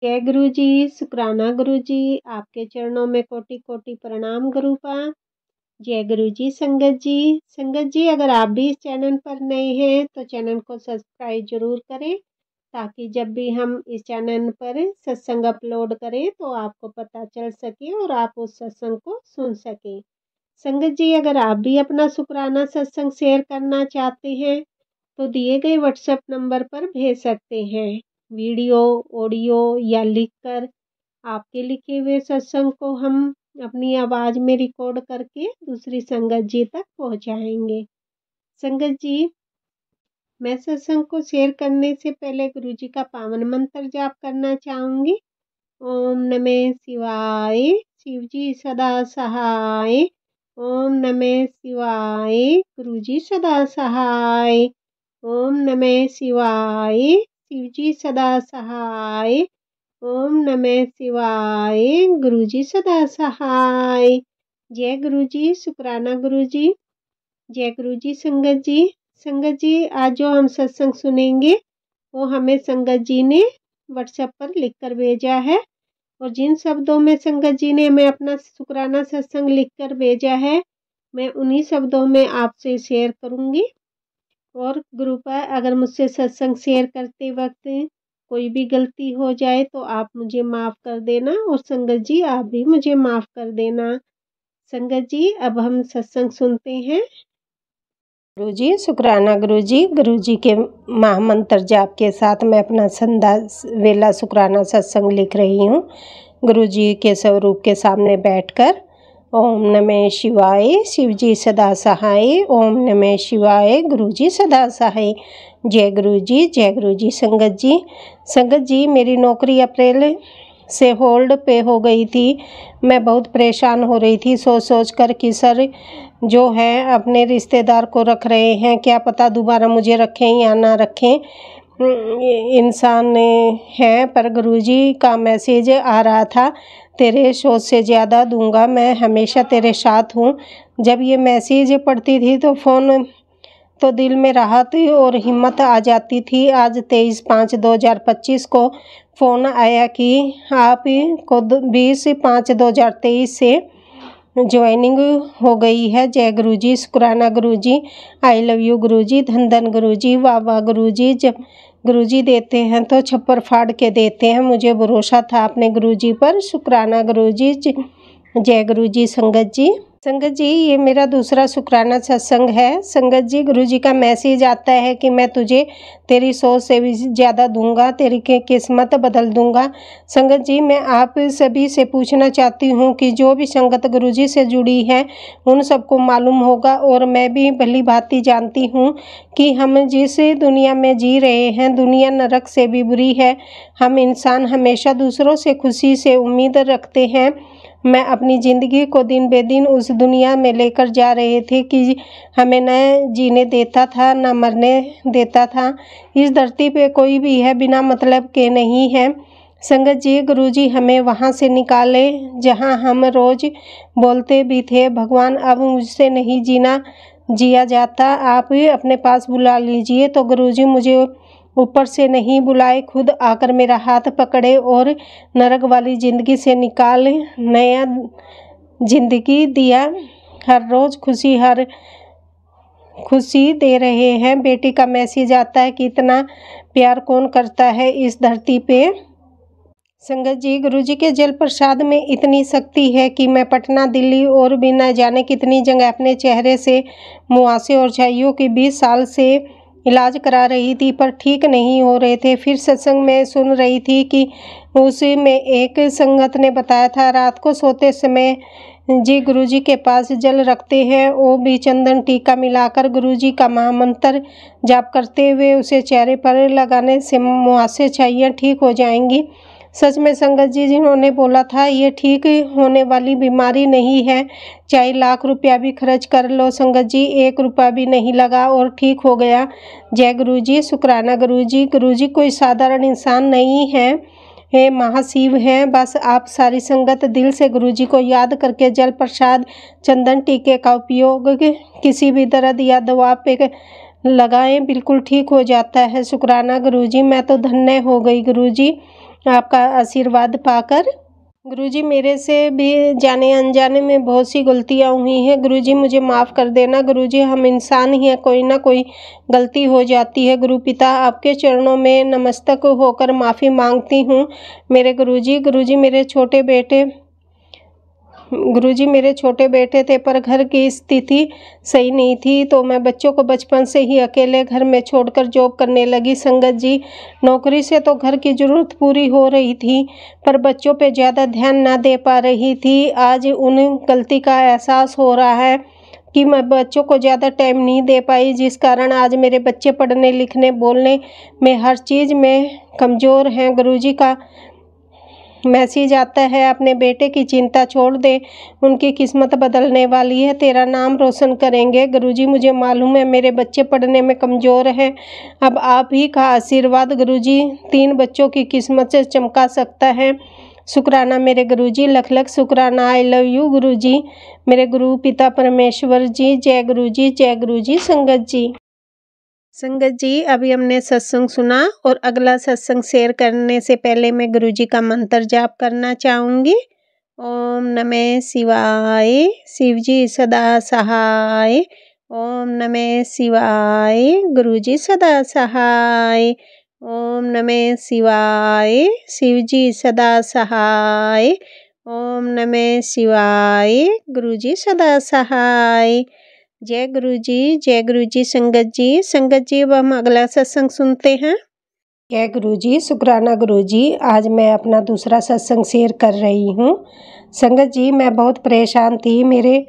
जय गुरु जी, शुक्राना गुरु जी। आपके चरणों में कोटि कोटि प्रणाम गुरुपा। जय गुरु जी। संगत जी अगर आप भी इस चैनल पर नए हैं तो चैनल को सब्सक्राइब जरूर करें, ताकि जब भी हम इस चैनल पर सत्संग अपलोड करें तो आपको पता चल सके और आप उस सत्संग को सुन सकें। संगत जी अगर आप भी अपना शुक्राना सत्संग शेयर करना चाहते हैं तो दिए गए व्हाट्सएप नंबर पर भेज सकते हैं। वीडियो, ऑडियो या लिखकर आपके लिखे हुए सत्संग को हम अपनी आवाज़ में रिकॉर्ड करके दूसरी संगत जी तक पहुंचाएंगे। संगत जी, मैं सत्संग को शेयर करने से पहले गुरु जी का पावन मंत्र जाप करना चाहूँगी। ओम नमः शिवाय, शिव जी सदा सहाय। ओम नमः शिवाय, गुरु जी सदा सहाय। ओम नमः शिवाय, शिव जी सदा सहाय। ओम नमः शिवाय, गुरु जी सदा सहाय। जय गुरु जी, शुक्राना गुरु जी। जय गुरु जी। संगत जी आज जो हम सत्संग सुनेंगे वो हमें संगत जी ने व्हाट्सएप पर लिखकर भेजा है, और जिन शब्दों में संगत जी ने हमें अपना शुक्राना सत्संग लिखकर भेजा है मैं उन्हीं शब्दों में आपसे शेयर करूंगी। और गुरुपा अगर मुझसे सत्संग शेयर करते वक्त कोई भी गलती हो जाए तो आप मुझे माफ़ कर देना, और संगत जी आप भी मुझे माफ़ कर देना। संगत जी अब हम सत्संग सुनते हैं। गुरु जी, शुक्राना गुरु जी के महामंत्र जाप के साथ मैं अपना संध्या वेला शुक्राना सत्संग लिख रही हूँ। गुरु जी के स्वरूप के सामने बैठकर ओम नमः शिवाय, शिव जी सदा सहाय। ओम नमः शिवाय, गुरु जी सदा सहाय। जय गुरु जी, जय गुरु जी। संगत जी मेरी नौकरी अप्रैल से होल्ड पे हो गई थी। मैं बहुत परेशान हो रही थी सोच कर कि सर जो है अपने रिश्तेदार को रख रहे हैं, क्या पता दोबारा मुझे रखें या ना रखें। इंसान है, पर गुरुजी का मैसेज आ रहा था, तेरे सोच से ज़्यादा दूंगा, मैं हमेशा तेरे साथ हूँ। जब ये मैसेज पढ़ती थी तो फ़ोन तो दिल में राहत और हिम्मत आ जाती थी। आज 23/5/2025 को फ़ोन आया कि आप को 20/5/2023 से ज्वाइनिंग हो गई है। जय गुरु जी, शुक्राना गुरु जी, आई लव यू गुरु जी, धन धन गुरु जी, वाह वाह गुरु जी। जब गुरु जी देते हैं तो छप्पर फाड़ के देते हैं। मुझे भरोसा था अपने गुरु जी पर। शुक्राना गुरु जी। जय गुरु जी। संगत जी ये मेरा दूसरा शुक्राना सत्संग है। संगत जी गुरु जी का मैसेज आता है कि मैं तुझे तेरी सोच से भी ज़्यादा दूंगा, तेरी किस्मत बदल दूंगा। संगत जी मैं आप सभी से पूछना चाहती हूँ कि जो भी संगत गुरु जी से जुड़ी है उन सबको मालूम होगा, और मैं भी भली भांति जानती हूँ कि हम जिस दुनिया में जी रहे हैं दुनिया नरक से भी बुरी है। हम इंसान हमेशा दूसरों से खुशी से उम्मीद रखते हैं। मैं अपनी ज़िंदगी को दिन बे दिन उस दुनिया में लेकर जा रहे थे कि हमें न जीने देता था न मरने देता था। इस धरती पे कोई भी है बिना मतलब के नहीं है। संगत जी गुरु जी हमें वहाँ से निकाले जहाँ हम रोज़ बोलते भी थे, भगवान अब मुझसे नहीं जिया जाता, आप अपने पास बुला लीजिए। तो गुरु जी मुझे ऊपर से नहीं बुलाए, खुद आकर मेरा हाथ पकड़े और नरक वाली ज़िंदगी से निकाल नया ज़िंदगी दिया। हर रोज़ खुशी दे रहे हैं। बेटी का मैसेज आता है कि इतना प्यार कौन करता है इस धरती पे। संगत जी गुरु जी के जल प्रसाद में इतनी शक्ति है कि मैं पटना, दिल्ली और भी न जाने कितनी जगह अपने चेहरे से मुहासे और झाइयों की 20 साल से इलाज करा रही थी, पर ठीक नहीं हो रहे थे। फिर सत्संग में सुन रही थी कि उसमें एक संगत ने बताया था रात को सोते समय जी गुरुजी के पास जल रखते हैं, वो भी चंदन टीका मिलाकर गुरुजी का महामंत्र जाप करते हुए उसे चेहरे पर लगाने से मुहासे छाइयाँ ठीक हो जाएंगी। सच में संगत जी जिन्होंने बोला था ये ठीक होने वाली बीमारी नहीं है, चाहे लाख रुपया भी खर्च कर लो संगत जी, 1 रुपया भी नहीं लगा और ठीक हो गया। जय गुरु जी, शुक्राना गुरु जी कोई साधारण इंसान नहीं है, हे महाशिव हैं। बस आप सारी संगत दिल से गुरु जी को याद करके जल प्रसाद चंदन टीके का उपयोग किसी भी दर्द या दवा पे लगाएं, बिल्कुल ठीक हो जाता है। शुक्राना गुरु जी, मैं तो धन्य हो गई गुरु जी, आपका आशीर्वाद पाकर। गुरुजी, मेरे से भी जाने अनजाने में बहुत सी गलतियाँ हुई हैं। गुरुजी, मुझे माफ़ कर देना। गुरुजी, हम इंसान ही हैं, कोई ना कोई गलती हो जाती है। गुरु पिता, आपके चरणों में नमस्तक होकर माफ़ी मांगती हूँ मेरे गुरुजी। गुरुजी, मेरे छोटे बेटे थे, पर घर की स्थिति सही नहीं थी, तो मैं बच्चों को बचपन से ही अकेले घर में छोड़कर जॉब करने लगी। संगत जी, नौकरी से तो घर की ज़रूरत पूरी हो रही थी, पर बच्चों पे ज़्यादा ध्यान ना दे पा रही थी। आज उन गलती का एहसास हो रहा है कि मैं बच्चों को ज़्यादा टाइम नहीं दे पाई, जिस कारण आज मेरे बच्चे पढ़ने लिखने बोलने में हर चीज़ में कमज़ोर हैं। गुरुजी का मैसेज आता है, अपने बेटे की चिंता छोड़ दे, उनकी किस्मत बदलने वाली है, तेरा नाम रोशन करेंगे। गुरुजी, मुझे मालूम है मेरे बच्चे पढ़ने में कमज़ोर हैं, अब आप ही का आशीर्वाद गुरुजी 3 बच्चों की किस्मत से चमका सकता है। शुक्राना मेरे गुरुजी, लख लख शुक्राना। आई लव यू गुरुजी, मेरे गुरु पिता परमेश्वर जी। जय गुरुजी, जय गुरुजी। संगत जी, अभी हमने सत्संग सुना और अगला सत्संग शेयर करने से पहले मैं गुरुजी का मंत्र जाप करना चाहूँगी। ओम नमः शिवाय, शिव जी सदा सहाय। ओम नमः शिवाय, गुरुजी सदा सहाय। ओम नमः शिवाय, शिव जी सदा सहाय। ओम नमः शिवाय, गुरुजी सदा सहाय। जय गुरुजी, जय गुरुजी। संगत जी, अब हम अगला सत्संग सुनते हैं। जय गुरुजी, शुक्राना गुरुजी। आज मैं अपना दूसरा सत्संग शेयर कर रही हूँ। संगत जी, मैं बहुत परेशान थी। मेरे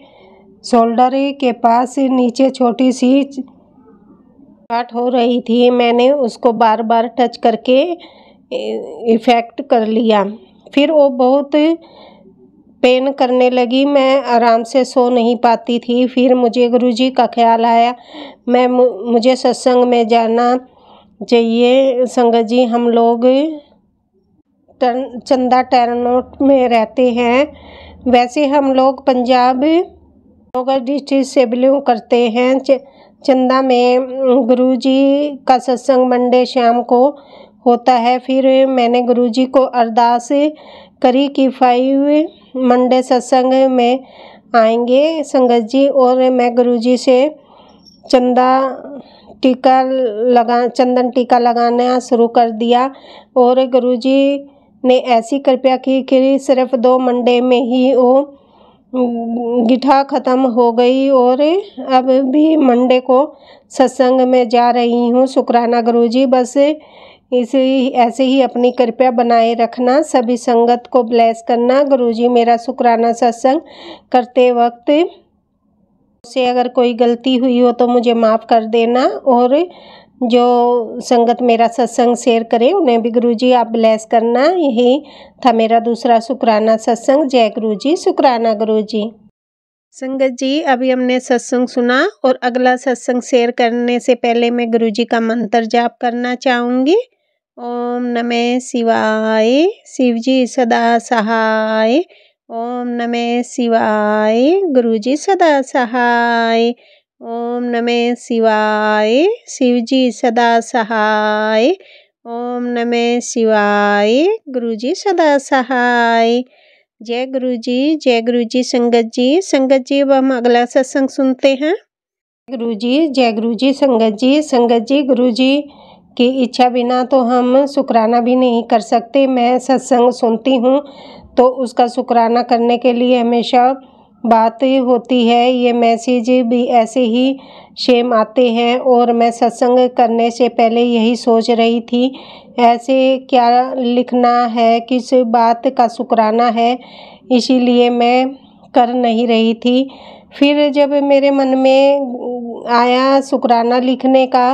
शोल्डर के पास नीचे छोटी सी गांठ हो रही थी। मैंने उसको बार बार टच करके इफेक्ट कर लिया, फिर वो बहुत पेन करने लगी। मैं आराम से सो नहीं पाती थी। फिर मुझे गुरुजी का ख्याल आया, मुझे सत्संग में जाना चाहिए। संगत जी, हम लोग चंदा टेरनोट में रहते हैं। वैसे हम लोग पंजाब नौगढ़ डिस्ट्रिक्ट से बिलोंग करते हैं। चंदा में गुरुजी का सत्संग मंडे शाम को होता है। फिर मैंने गुरुजी को अरदास करी कि 5 मंडे सत्संग में आएंगे संगत जी, और मैं गुरुजी से चंदन टीका लगाना शुरू कर दिया। और गुरुजी ने ऐसी कृपा की कि सिर्फ 2 मंडे में ही वो गिठा ख़त्म हो गई, और अब भी मंडे को सत्संग में जा रही हूँ। शुक्राना गुरुजी, बस ऐसे ही अपनी कृपा बनाए रखना, सभी संगत को ब्लेस करना। गुरुजी, मेरा शुक्राना सत्संग करते वक्त से अगर कोई गलती हुई हो तो मुझे माफ़ कर देना, और जो संगत मेरा सत्संग शेयर करे उन्हें भी गुरुजी आप ब्लेस करना। यही था मेरा दूसरा शुक्राना सत्संग। जय गुरुजी, शुक्राना गुरुजी। संगत जी, अभी हमने सत्संग सुना और अगला सत्संग शेयर करने से पहले मैं गुरुजी का मंत्र जाप करना चाहूँगी। ओम नमः शिवाय, शिव जी सदा सहाय। ओम नमः शिवाय, गुरुजी सदा सहाय। ओम नमः शिवाय, शिव जी सदा सहाय। ओम नमः शिवाय, गुरुजी सदा सहाय। जय गुरुजी, जय गुरुजी। संगत जी, अब हम अगला सत्संग सुनते हैं। गुरुजी, जय गुरुजी। संगत जी, गुरुजी की इच्छा बिना तो हम शुक्राना भी नहीं कर सकते। मैं सत्संग सुनती हूँ तो उसका शुक्राना करने के लिए हमेशा बात होती है। ये मैसेज भी ऐसे ही शेम आते हैं, और मैं सत्संग करने से पहले यही सोच रही थी ऐसे क्या लिखना है, किस बात का शुक्राना है, इसीलिए मैं कर नहीं रही थी। फिर जब मेरे मन में आया शुक्राना लिखने का,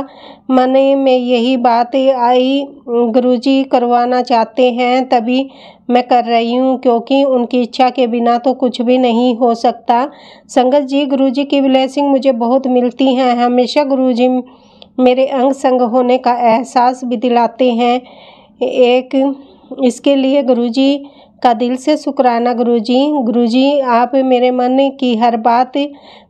मन में यही बात आई गुरुजी करवाना चाहते हैं तभी मैं कर रही हूँ, क्योंकि उनकी इच्छा के बिना तो कुछ भी नहीं हो सकता। संगत जी, गुरुजी की ब्लेसिंग मुझे बहुत मिलती हैं। हमेशा गुरुजी मेरे अंग संग होने का एहसास भी दिलाते हैं। इसके लिए गुरुजी का दिल से शुक्राना गुरुजी, आप मेरे मन की हर बात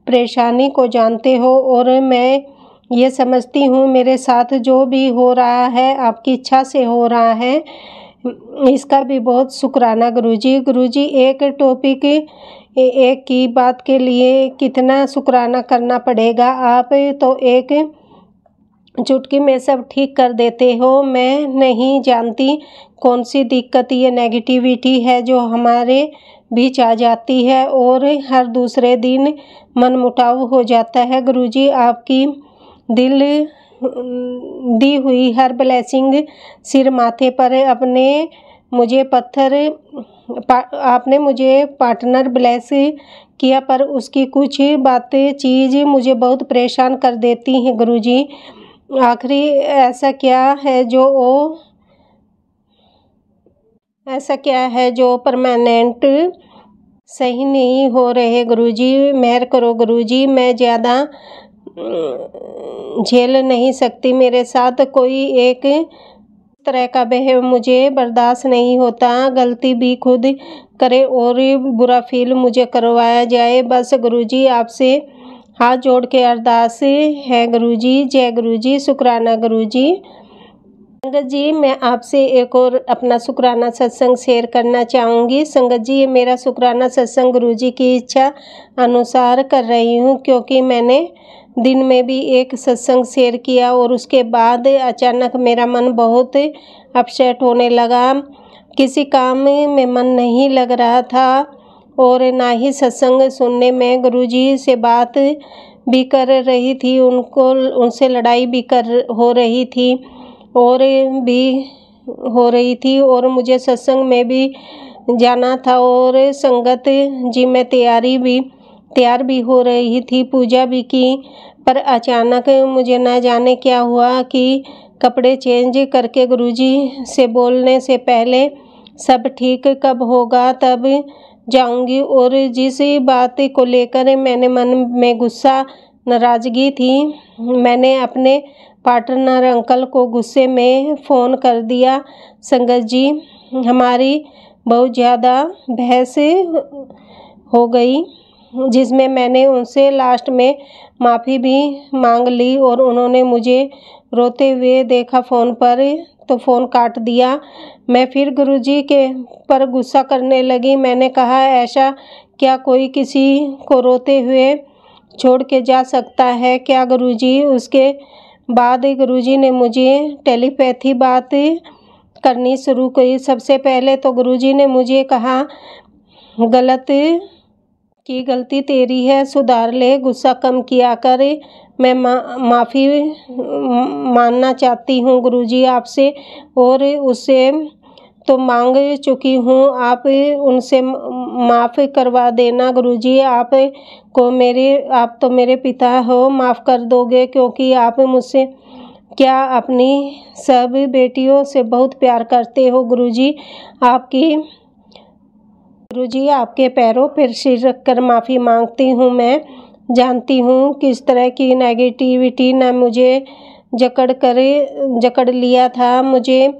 परेशानी को जानते हो, और मैं ये समझती हूँ मेरे साथ जो भी हो रहा है आपकी इच्छा से हो रहा है। इसका भी बहुत शुक्राना गुरुजी। गुरुजी एक टॉपिक एक की बात के लिए कितना शुक्राना करना पड़ेगा। आप तो एक चुटकी में सब ठीक कर देते हो। मैं नहीं जानती कौन सी दिक्कत ये नेगेटिविटी है जो हमारे बीच आ जाती है और हर दूसरे दिन मनमुटाव हो जाता है। गुरुजी आपकी दिल दी हुई हर ब्लेसिंग सिर माथे पर आपने मुझे पार्टनर ब्लेस किया, पर उसकी कुछ बातें चीज़ मुझे बहुत परेशान कर देती हैं गुरुजी। आखिरी ऐसा क्या है जो परमानेंट सही नहीं हो रहे गुरुजी। मेहर करो गुरुजी, मैं ज़्यादा झेल नहीं सकती। मेरे साथ कोई एक तरह का बहव मुझे बर्दाश्त नहीं होता। गलती भी खुद करे और बुरा फील मुझे करवाया जाए। बस गुरुजी आपसे हाथ जोड़ के अरदास है गुरुजी। जय गुरुजी, शुक्राना गुरुजी। संगत जी, मैं आपसे एक और अपना शुक्राना सत्संग शेयर करना चाहूँगी। संगत जी, ये मेरा शुक्राना सत्संग गुरुजी की इच्छा अनुसार कर रही हूँ, क्योंकि मैंने दिन में भी एक सत्संग शेयर किया और उसके बाद अचानक मेरा मन बहुत अपसेट होने लगा। किसी काम में मन नहीं लग रहा था और ना ही सत्संग सुनने में। गुरुजी से बात भी कर रही थी, उनसे लड़ाई भी हो रही थी और मुझे सत्संग में भी जाना था और संगत जी में तैयार भी हो रही थी, पूजा भी की। पर अचानक मुझे न जाने क्या हुआ कि कपड़े चेंज करके गुरुजी से बोलने से पहले सब ठीक कब होगा तब जाऊंगी, और जिस बात को लेकर मैंने मन में गुस्सा नाराज़गी थी, मैंने अपने पार्टनर अंकल को गुस्से में फ़ोन कर दिया। संगत जी, हमारी बहुत ज़्यादा बहस हो गई, जिसमें मैंने उनसे लास्ट में माफ़ी भी मांग ली और उन्होंने मुझे रोते हुए देखा फ़ोन पर, तो फ़ोन काट दिया। मैं फिर गुरुजी के पर गुस्सा करने लगी। मैंने कहा, ऐसा क्या कोई किसी को रोते हुए छोड़ के जा सकता है क्या गुरुजी? उसके बाद गुरुजी ने मुझे टेलीपैथी बात करनी शुरू की। सबसे पहले तो गुरुजी ने मुझे कहा, गलती तेरी है, सुधार ले, गुस्सा कम किया कर। मैं माफ़ी मांगना चाहती हूँ गुरुजी आपसे, और उससे तो मांग चुकी हूँ, आप उनसे माफ़ करवा देना गुरुजी। आप तो मेरे पिता हो, माफ़ कर दोगे, क्योंकि आप मुझसे क्या अपनी सब बेटियों से बहुत प्यार करते हो गुरुजी। आपके पैरों पर सिर रखकर माफ़ी मांगती हूँ। मैं जानती हूँ किस तरह की नेगेटिविटी ने मुझे जकड़ लिया था। मुझे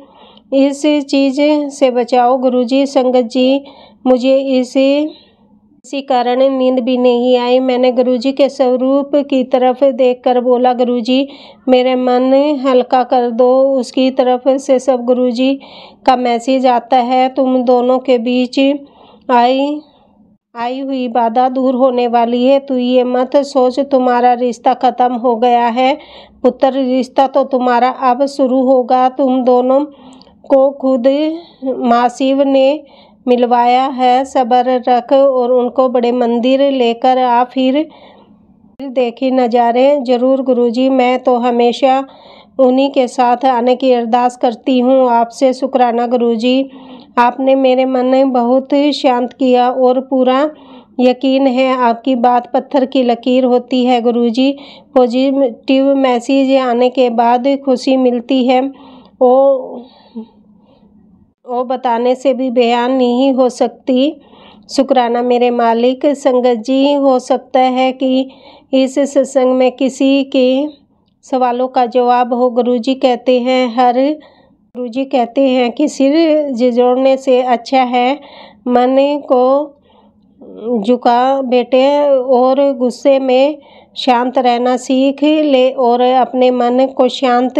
इस चीज़ से बचाओ गुरुजी। संगत जी, मुझे इसी कारण नींद भी नहीं आई। मैंने गुरुजी के स्वरूप की तरफ देखकर बोला, गुरुजी मेरे मन हल्का कर दो। उसकी तरफ से सब गुरुजी का मैसेज आता है, तुम दोनों के बीच आई हुई बाधा दूर होने वाली है। तू ये मत सोच तुम्हारा रिश्ता खत्म हो गया है पुत्र, रिश्ता तो तुम्हारा अब शुरू होगा। तुम दोनों को खुद माँ शिव ने मिलवाया है। सब्र रख और उनको बड़े मंदिर लेकर आ, फिर देखी नज़ारे जरूर गुरुजी। मैं तो हमेशा उन्हीं के साथ आने की अरदास करती हूँ आपसे। शुक्राना गुरुजी, आपने मेरे मन में बहुत शांत किया और पूरा यकीन है आपकी बात पत्थर की लकीर होती है गुरुजी। पॉजिटिव मैसेज आने के बाद खुशी मिलती है, वो बताने से भी बयान नहीं हो सकती। शुक्राना मेरे मालिक। संगत जी, हो सकता है कि इस सत्संग में किसी के सवालों का जवाब हो। गुरुजी कहते हैं कि सिर झुकाने से अच्छा है मन को झुका बेटे, और गुस्से में शांत रहना सीख ले और अपने मन को शांत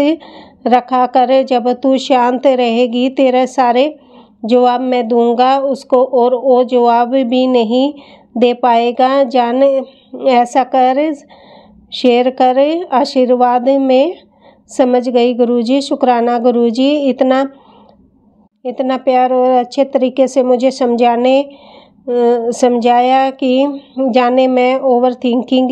रखा कर। जब तू शांत रहेगी तेरे सारे जवाब मैं दूंगा उसको और वो जवाब भी नहीं दे पाएगा। जान ऐसा कर, शेयर कर, आशीर्वाद में समझ गई गुरुजी। शुक्राना गुरुजी, इतना प्यार और अच्छे तरीके से मुझे समझाया कि जाने मैं ओवर थिंकिंग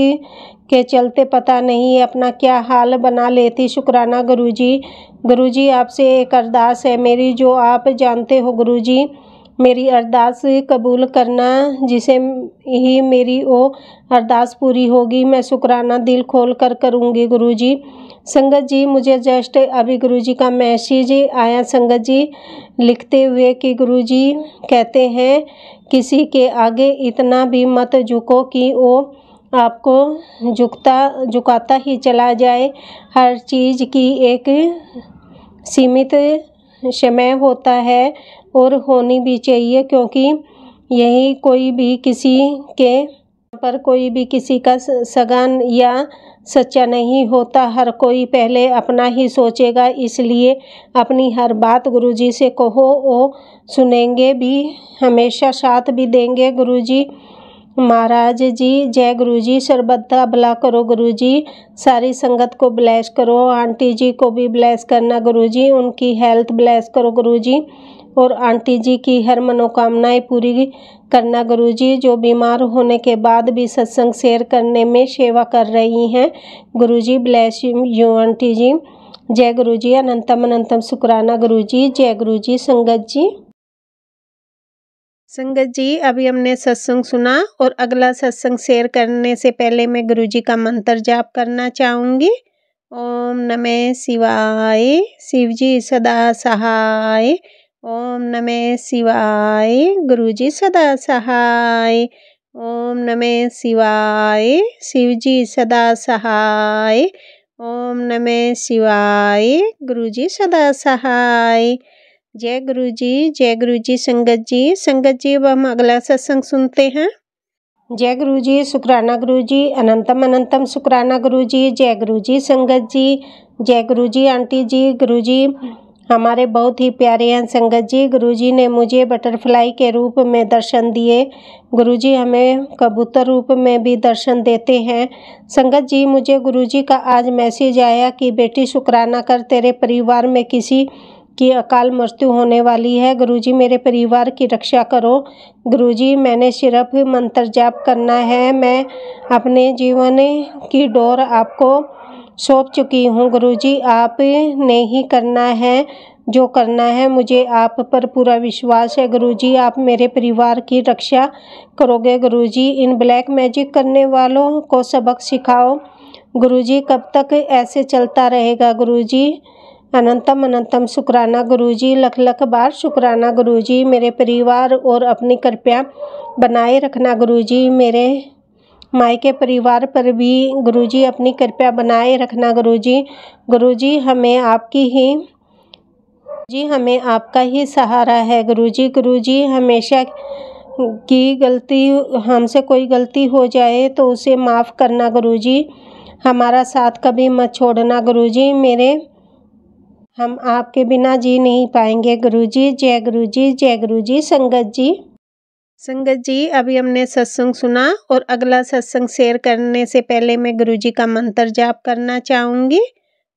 के चलते पता नहीं अपना क्या हाल बना लेती। शुक्राना गुरुजी। गुरुजी आपसे एक अरदास है मेरी, जो आप जानते हो गुरुजी। मेरी अरदास कबूल करना, जिसे ही मेरी वो अरदास पूरी होगी मैं शुक्राना दिल खोल कर करूँगी गुरुजी। संगत जी, मुझे जस्ट अभी गुरुजी का मैसेज आया संगत जी लिखते हुए कि गुरुजी कहते हैं किसी के आगे इतना भी मत झुको कि वो आपको झुकाता ही चला जाए। हर चीज़ की एक सीमित समय होता है और होनी भी चाहिए, क्योंकि यही कोई भी किसी का सगा या सच्चा नहीं होता। हर कोई पहले अपना ही सोचेगा, इसलिए अपनी हर बात गुरुजी से कहो, वो सुनेंगे भी, हमेशा साथ भी देंगे गुरुजी। महाराज जी जय गुरुजी। सर्वदा भला करो गुरुजी, सारी संगत को ब्लेस करो। आंटी जी को भी ब्लेस करना गुरुजी, उनकी हेल्थ ब्लेस करो गुरुजी, और आंटी जी की हर मनोकामनाएं पूरी करना गुरुजी, जो बीमार होने के बाद भी सत्संग शेयर करने में सेवा कर रही हैं गुरुजी। ब्लेस यू आंटी जी। जय गुरुजी। अनंतम अनंतम शुक्राना गुरुजी। जय गुरुजी। संगत जी अभी हमने सत्संग सुना और अगला सत्संग शेयर करने से पहले मैं गुरुजी का मंत्र जाप करना चाहूँगी। ओम नमः शिवाय, शिव जी सदा सहाय। ओम नमः शिवाय, गुरुजी सदा सहाय। ओम नमः शिवाय, शिव जी सदा सहाय। ओम नमः शिवाय, गुरुजी सदा सहाय। जय गुरुजी। जय गुरुजी। संगत जी अब हम अगला सत्संग सुनते हैं। जय गुरुजी। शुक्राना गुरुजी। अनंतम अनंतम शुक्राना गुरुजी। जय गुरुजी। संगत जी जय गुरुजी। आंटी जी गुरुजी हमारे बहुत ही प्यारे हैं संगत जी। गुरुजी ने मुझे बटरफ्लाई के रूप में दर्शन दिए। गुरुजी हमें कबूतर रूप में भी दर्शन देते हैं। संगत जी मुझे गुरुजी का आज मैसेज आया कि बेटी शुक्राना कर, तेरे परिवार में किसी की अकाल मृत्यु होने वाली है। गुरुजी मेरे परिवार की रक्षा करो। गुरुजी मैंने सिर्फ मंत्र जाप करना है, मैं अपने जीवन की डोर आपको सौंप चुकी हूँ। गुरुजी आपने ही करना है जो करना है, मुझे आप पर पूरा विश्वास है। गुरुजी आप मेरे परिवार की रक्षा करोगे। गुरुजी इन ब्लैक मैजिक करने वालों को सबक सिखाओ। गुरुजी कब तक ऐसे चलता रहेगा गुरुजी। अनंतम अनंतम शुक्राना गुरुजी। लख लख बार शुक्राना गुरुजी। मेरे परिवार और अपनी कृपया बनाए रखना गुरुजी। मेरे मायके परिवार पर भी गुरुजी अपनी कृपया बनाए रखना गुरुजी। गुरुजी हमें आपका ही सहारा है गुरुजी। गुरुजी हमेशा की गलती, हमसे कोई गलती हो जाए तो उसे माफ़ करना गुरुजी। हमारा साथ कभी मत छोड़ना गुरुजी। हम आपके बिना जी नहीं पाएंगे गुरुजी। जय गुरुजी। जय गुरुजी। संगत जी अभी हमने सत्संग सुना और अगला सत्संग शेयर करने से पहले मैं गुरुजी का मंत्र जाप करना चाहूँगी।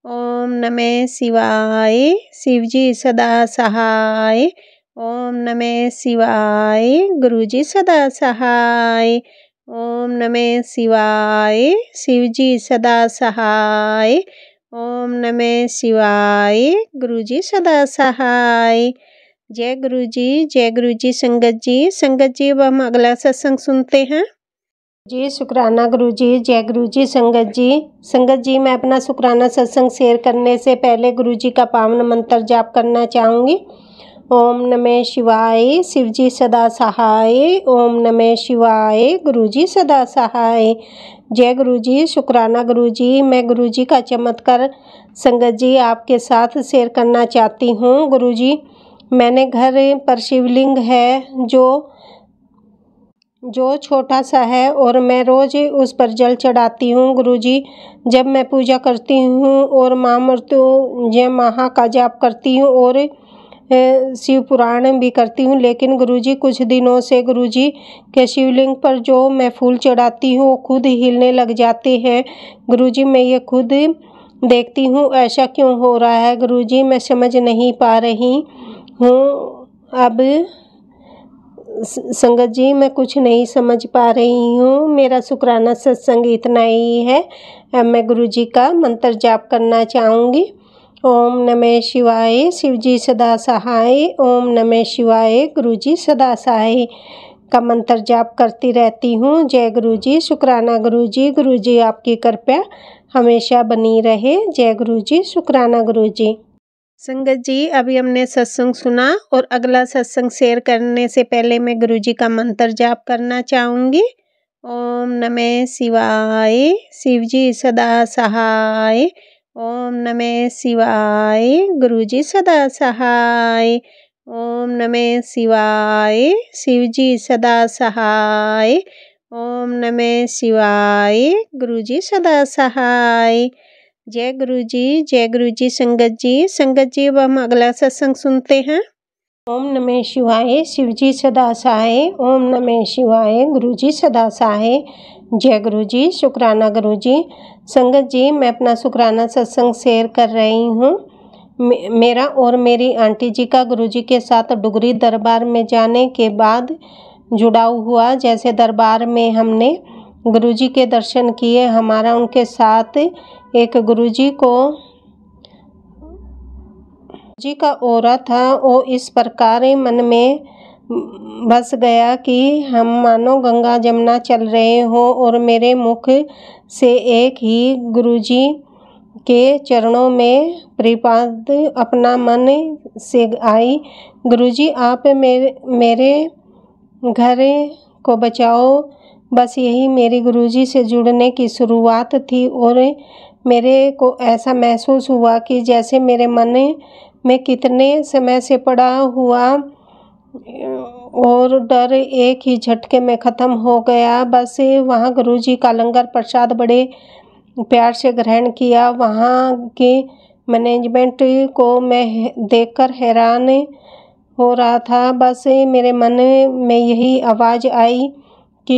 ओम नमः शिवाय, शिव जी सदा सहाय। ओम नमः शिवाय, गुरुजी सदा सहाय। ओम नमः शिवाय, शिव जी सदा सहाय। ओम नमः शिवाय, गुरुजी सदा सहाय। जय गुरुजी। जय गुरुजी। संगत जी अब हम अगला सत्संग सुनते हैं। जी शुक्राना गुरुजी। जय गुरुजी। संगत जी मैं अपना शुक्राना सत्संग शेयर करने से पहले गुरुजी का पावन मंत्र जाप करना चाहूँगी। ओम नमः शिवाय, शिव जी सदा सहाय। ओम नमः शिवाय, गुरुजी सदा सहाय। जय गुरुजी। शुक्राना गुरुजी। मैं गुरुजी का चमत्कार संगत जी आपके साथ शेयर करना चाहती हूँ। गुरुजी मैंने घर पर शिवलिंग है जो जो छोटा सा है और मैं रोज़ उस पर जल चढ़ाती हूँ। गुरुजी, जब मैं पूजा करती हूँ और महामृत्युंजय महा का जाप करती हूँ और शिव पुराण भी करती हूँ, लेकिन गुरुजी कुछ दिनों से गुरुजी के शिवलिंग पर जो मैं फूल चढ़ाती हूँ वो खुद हिलने लग जाते हैं। गुरुजी, मैं ये खुद देखती हूँ, ऐसा क्यों हो रहा है गुरुजी? मैं समझ नहीं पा रही हूँ। अब संगत जी, मैं कुछ नहीं समझ पा रही हूँ। मेरा शुक्राना सत्संग इतना ही है। अब मैं गुरुजी का मंत्र जाप करना चाहूँगी। ओम नमः शिवाय, शिवजी सदा सहाय। ओम नमः शिवाय, गुरुजी सदा सहाय का मंत्र जाप करती रहती हूँ। जय गुरुजी, शुक्राना गुरुजी। गुरुजी आपकी कृपा हमेशा बनी रहे। जय गुरुजी, शुक्राना गुरुजी। संगत जी, अभी हमने सत्संग सुना और अगला सत्संग शेयर करने से पहले मैं गुरुजी का मंत्र जाप करना चाहूँगी। ओम नमः शिवाय, शिवजी सदा सहाय। ओम नमः शिवाय, गुरुजी सदा सहाय। ओम नमः शिवाय, शिवजी सदा सहाय। ओम नमः शिवाय, गुरुजी सदा सहाय। जय गुरुजी, जय गुरुजी। संगत जी, अब हम अगला सत्संग सुनते हैं। ओम नमः शिवाय, शिवजी सदा सहाय। ओम नमः शिवाय, गुरुजी सदा सहाय। जय गुरुजी, शुक्राना गुरुजी। संगत जी, मैं अपना शुक्राना सत्संग शेयर कर रही हूँ। मेरा और मेरी आंटी जी का गुरुजी के साथ डुगरी दरबार में जाने के बाद जुड़ाव हुआ। जैसे दरबार में हमने गुरुजी के दर्शन किए, हमारा उनके साथ एक गुरुजी का ऑरा था। वो इस प्रकार मन में बस गया कि हम मानो गंगा जमुना चल रहे हो और मेरे मुख से एक ही गुरुजी के चरणों में प्रिपाद अपना मन से आई। गुरुजी, आप मेरे घर को बचाओ। बस यही मेरी गुरुजी से जुड़ने की शुरुआत थी और मेरे को ऐसा महसूस हुआ कि जैसे मेरे मन में कितने समय से पड़ा हुआ और डर एक ही झटके में ख़त्म हो गया। बस वहाँ गुरुजी का लंगर प्रसाद बड़े प्यार से ग्रहण किया। वहाँ के मैनेजमेंट को मैं देखकर हैरान हो रहा था। बस मेरे मन में यही आवाज़ आई कि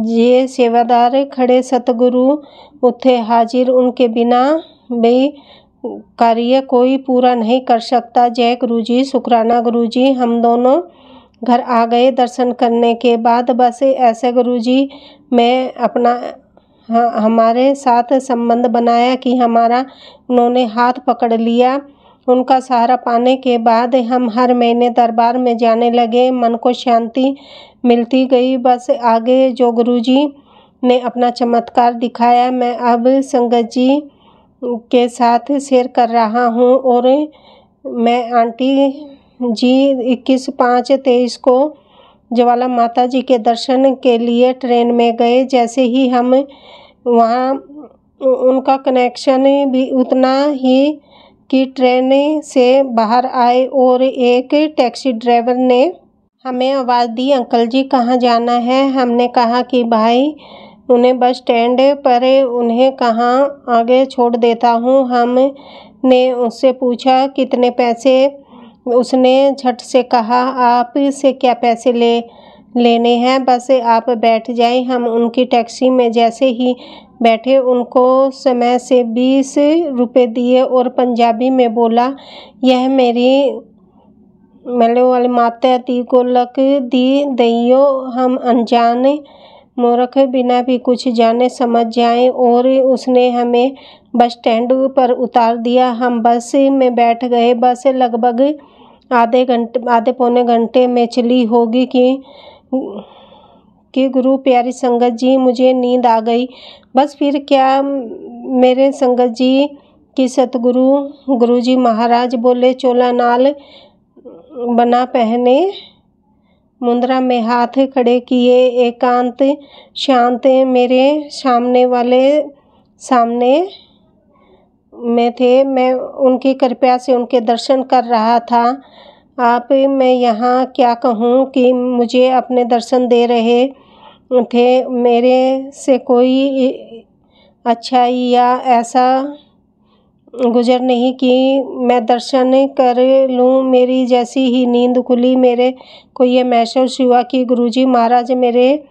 ये सेवादार खड़े सतगुरु उथे हाजिर, उनके बिना भी कार्य कोई पूरा नहीं कर सकता। जय गुरुजी, शुक्राना गुरुजी। हम दोनों घर आ गए दर्शन करने के बाद। बस ऐसे गुरुजी मैं अपना हमारे साथ संबंध बनाया कि हमारा उन्होंने हाथ पकड़ लिया। उनका सहारा पाने के बाद हम हर महीने दरबार में जाने लगे। मन को शांति मिलती गई। बस आगे जो गुरुजी ने अपना चमत्कार दिखाया मैं अब संगत जी के साथ शेयर कर रहा हूँ। और मैं आंटी जी 21/5/23 को ज्वाला माता जी के दर्शन के लिए ट्रेन में गए। जैसे ही हम वहाँ उनका कनेक्शन भी उतना ही कि ट्रेन से बाहर आए और एक टैक्सी ड्राइवर ने हमें आवाज़ दी, अंकल जी कहाँ जाना है? हमने कहा कि भाई उन्हें बस स्टैंड पर उन्हें कहाँ आगे छोड़ देता हूँ। हमने उससे पूछा कितने पैसे? उसने झट से कहा आप से क्या पैसे लेने हैं, बस आप बैठ जाएं। हम उनकी टैक्सी में जैसे ही बैठे उनको समय से 20 रुपये दिए और पंजाबी में बोला, यह मेरी मेले वाली माता दी गोलक दी दैयो। हम अनजाने मूर्ख बिना भी कुछ जाने समझ जाएं। और उसने हमें बस स्टैंड पर उतार दिया। हम बस में बैठ गए। बस लगभग आधे पौने घंटे में चली होगी कि गुरु प्यारी संगत जी मुझे नींद आ गई। बस फिर क्या, मेरे संगत जी की सतगुरु गुरुजी महाराज बोले, चोला नाल बना पहने, मुद्रा में हाथ खड़े किए, एकांत शांत मेरे सामने वाले सामने में थे। मैं उनकी कृपा से उनके दर्शन कर रहा था। आप मैं यहाँ क्या कहूँ कि मुझे अपने दर्शन दे रहे थे। मेरे से कोई अच्छाई या ऐसा गुजर नहीं कि मैं दर्शन कर लूँ। मेरी जैसी ही नींद खुली मेरे को ये महसूस हुआ कि गुरुजी महाराज मेरे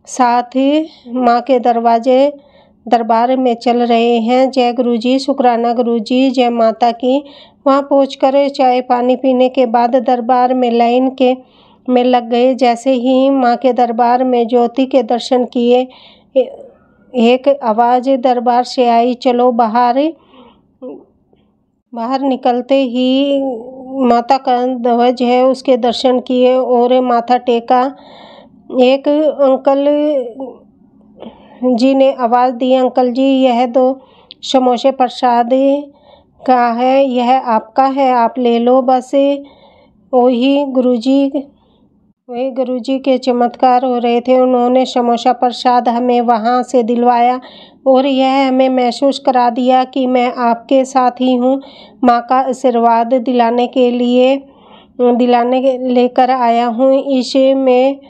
साथ माँ के दरबार में चल रहे हैं। जय गुरुजी, शुक्राना गुरुजी, जय माता की। वहाँ पहुंचकर चाय पानी पीने के बाद दरबार में लाइन के में लग गए। जैसे ही माँ के दरबार में ज्योति के दर्शन किए, एक आवाज़ दरबार से आई, चलो बाहर। बाहर निकलते ही माता का ध्वज है उसके दर्शन किए और माथा टेका। एक अंकल जी ने आवाज़ दी, अंकल जी यह दो समोसे प्रसाद का है, यह आपका है, आप ले लो बस। वही गुरुजी के चमत्कार हो रहे थे। उन्होंने समोसा प्रसाद हमें वहाँ से दिलवाया और यह हमें महसूस करा दिया कि मैं आपके साथ ही हूँ। माँ का आशीर्वाद लेकर आया हूँ। इसमें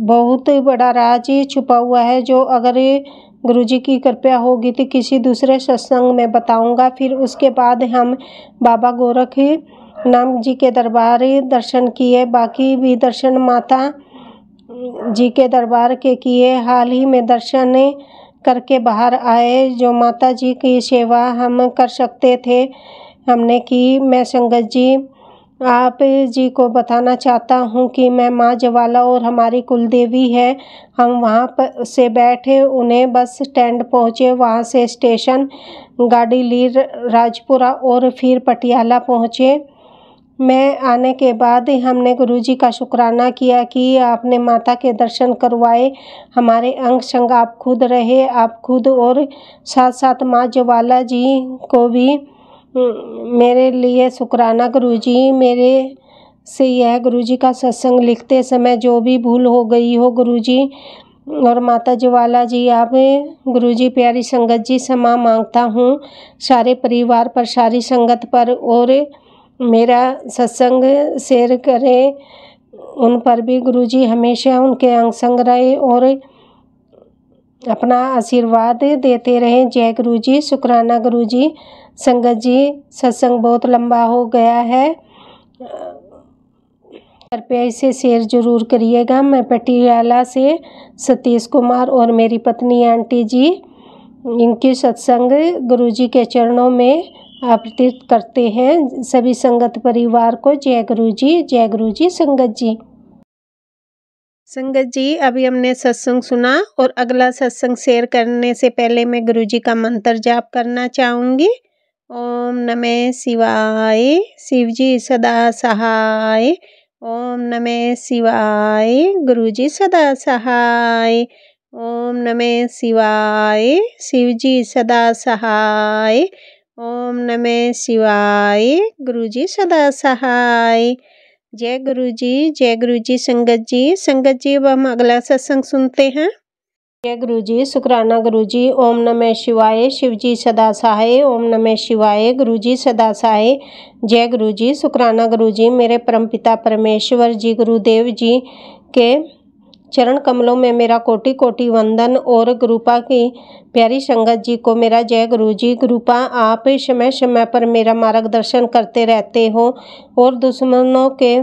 बहुत बड़ा राज छुपा हुआ है जो अगर गुरुजी की कृपा होगी तो किसी दूसरे सत्संग में बताऊंगा। फिर उसके बाद हम बाबा गोरख नाम जी के दरबार दर्शन किए। बाकी भी दर्शन माता जी के दरबार के किए। हाल ही में दर्शन करके बाहर आए। जो माता जी की सेवा हम कर सकते थे हमने की। मैं संगत जी आप जी को बताना चाहता हूँ कि मैं माँ ज्वाला और हमारी कुलदेवी है। हम वहाँ पर से बैठे उन्हें बस स्टैंड पहुँचे, वहाँ से स्टेशन गाड़ी ली राजपुरा और फिर पटियाला पहुँचे। मैं आने के बाद हमने गुरुजी का शुक्राना किया कि आपने माता के दर्शन करवाए, हमारे अंग संग आप खुद रहे, आप खुद और साथ साथ माँ ज्वाला जी को भी मेरे लिए शुक्राना। गुरुजी मेरे से यह गुरुजी का सत्संग लिखते समय जो भी भूल हो गई हो गुरुजी और माता ज्वाला जी, आप गुरुजी प्यारी संगत जी क्षमा मांगता हूँ सारे परिवार पर, सारी संगत पर, और मेरा सत्संग शेयर करें उन पर भी। गुरुजी हमेशा उनके अंग संग रहे और अपना आशीर्वाद देते रहें। जय गुरुजी, शुक्राना गुरुजी। संगत जी सत्संग बहुत लंबा हो गया है, कृपया इसे शेयर जरूर करिएगा। मैं पटियाला से सतीश कुमार और मेरी पत्नी आंटी जी इनकी सत्संग गुरुजी के चरणों में अर्पित करते हैं। सभी संगत परिवार को जय गुरुजी, जय गुरुजी। संगत जी अभी हमने सत्संग सुना और अगला सत्संग शेयर करने से पहले मैं गुरुजी का मंत्र जाप करना चाहूँगी। ओम नमः शिवाय, शिवजी सदा सहाय। ओम नमः शिवाय, गुरुजी सदा सहाय। ओम नमः शिवाय, शिवजी सदा सहाय। ओम नमः शिवाय, गुरुजी सदा सहाय। जय गुरुजी, जय गुरुजी। संगत जी अब हम अगला सत्संग सुनते हैं। जय गुरुजी, शुक्राना गुरुजी। ओम नमः शिवाय, शिवजी सदा सहाय। ओम नमः शिवाय, गुरुजी सदा सहाय। जय गुरुजी, शुक्राना गुरुजी। मेरे परमपिता परमेश्वर जी गुरुदेव जी के चरण कमलों में मेरा कोटि कोटि वंदन और गुरुपा की प्यारी संगत जी को मेरा जय गुरुजी। गुरुपा आप समय समय पर मेरा मार्गदर्शन करते रहते हो और दुश्मनों के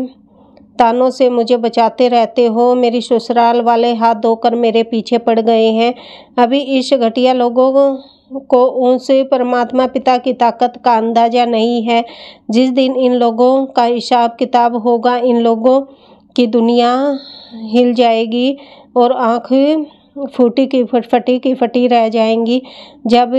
तानों से मुझे बचाते रहते हो। मेरी ससुराल वाले हाथ धोकर मेरे पीछे पड़ गए हैं। अभी इस घटिया लोगों को उस परमात्मा पिता की ताकत का अंदाजा नहीं है। जिस दिन इन लोगों का हिसाब किताब होगा, इन लोगों की दुनिया हिल जाएगी और आँख फूटी की फटी रह जाएंगी। जब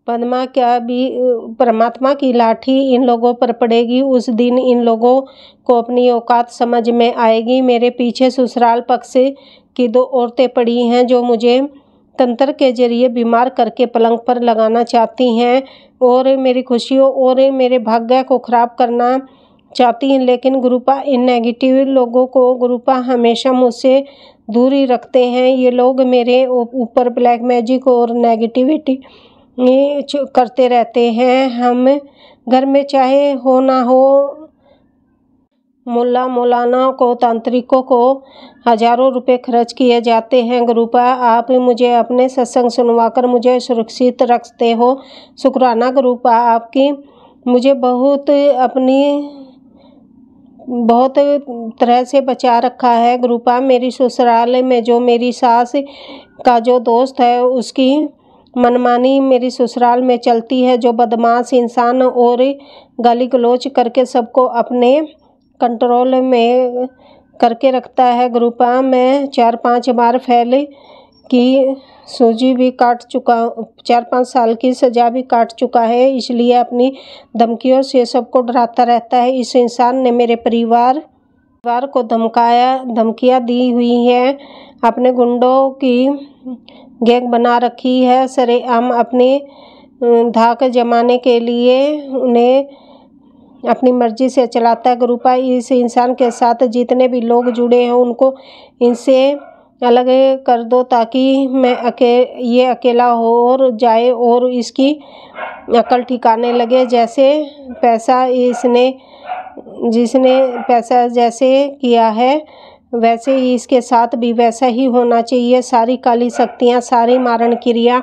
परमात्मा की लाठी इन लोगों पर पड़ेगी, उस दिन इन लोगों को अपनी औकात समझ में आएगी। मेरे पीछे ससुराल पक्ष की 2 औरतें पड़ी हैं जो मुझे तंत्र के जरिए बीमार करके पलंग पर लगाना चाहती हैं और मेरी खुशियों और मेरे भाग्य को खराब करना चाहती हैं। लेकिन गुरुपा इन नेगेटिव लोगों को गुरुपा हमेशा मुझसे दूर ही रखते हैं। ये लोग मेरे ऊपर ब्लैक मैजिक और नेगेटिविटी करते रहते हैं। हम घर में चाहे हो ना हो, मुल्ला मौलाना को, तांत्रिकों को हज़ारों रुपए खर्च किए जाते हैं। गुरुपा, आप मुझे अपने सत्संग सुनवाकर मुझे सुरक्षित रखते हो। शुक्राना गुरुपा, आपकी मुझे बहुत तरह से बचा रखा है। गुरुपा, मेरी ससुराल में जो मेरी सास का जो दोस्त है, उसकी मनमानी मेरी ससुराल में चलती है, जो बदमाश इंसान और गाली गलौज करके सबको अपने कंट्रोल में करके रखता है। गुरुपा, मैं 4-5 बार फैल की सूजी भी काट चुका, 4-5 साल की सज़ा भी काट चुका है, इसलिए अपनी धमकियों से सबको डराता रहता है। इस इंसान ने मेरे परिवार को धमकियाँ दी हुई हैं, अपने गुंडों की गैंग बना रखी है। सरेआम अपने धाक जमाने के लिए उन्हें अपनी मर्जी से चलाता है। गुरुपा, इस इंसान के साथ जितने भी लोग जुड़े हैं उनको इनसे अलग कर दो, ताकि ये अकेला हो जाए और इसकी अकल ठिकाने लगे। जिसने पैसा जैसे किया है वैसे ही इसके साथ भी वैसा ही होना चाहिए। सारी काली शक्तियाँ, सारी मारण क्रिया,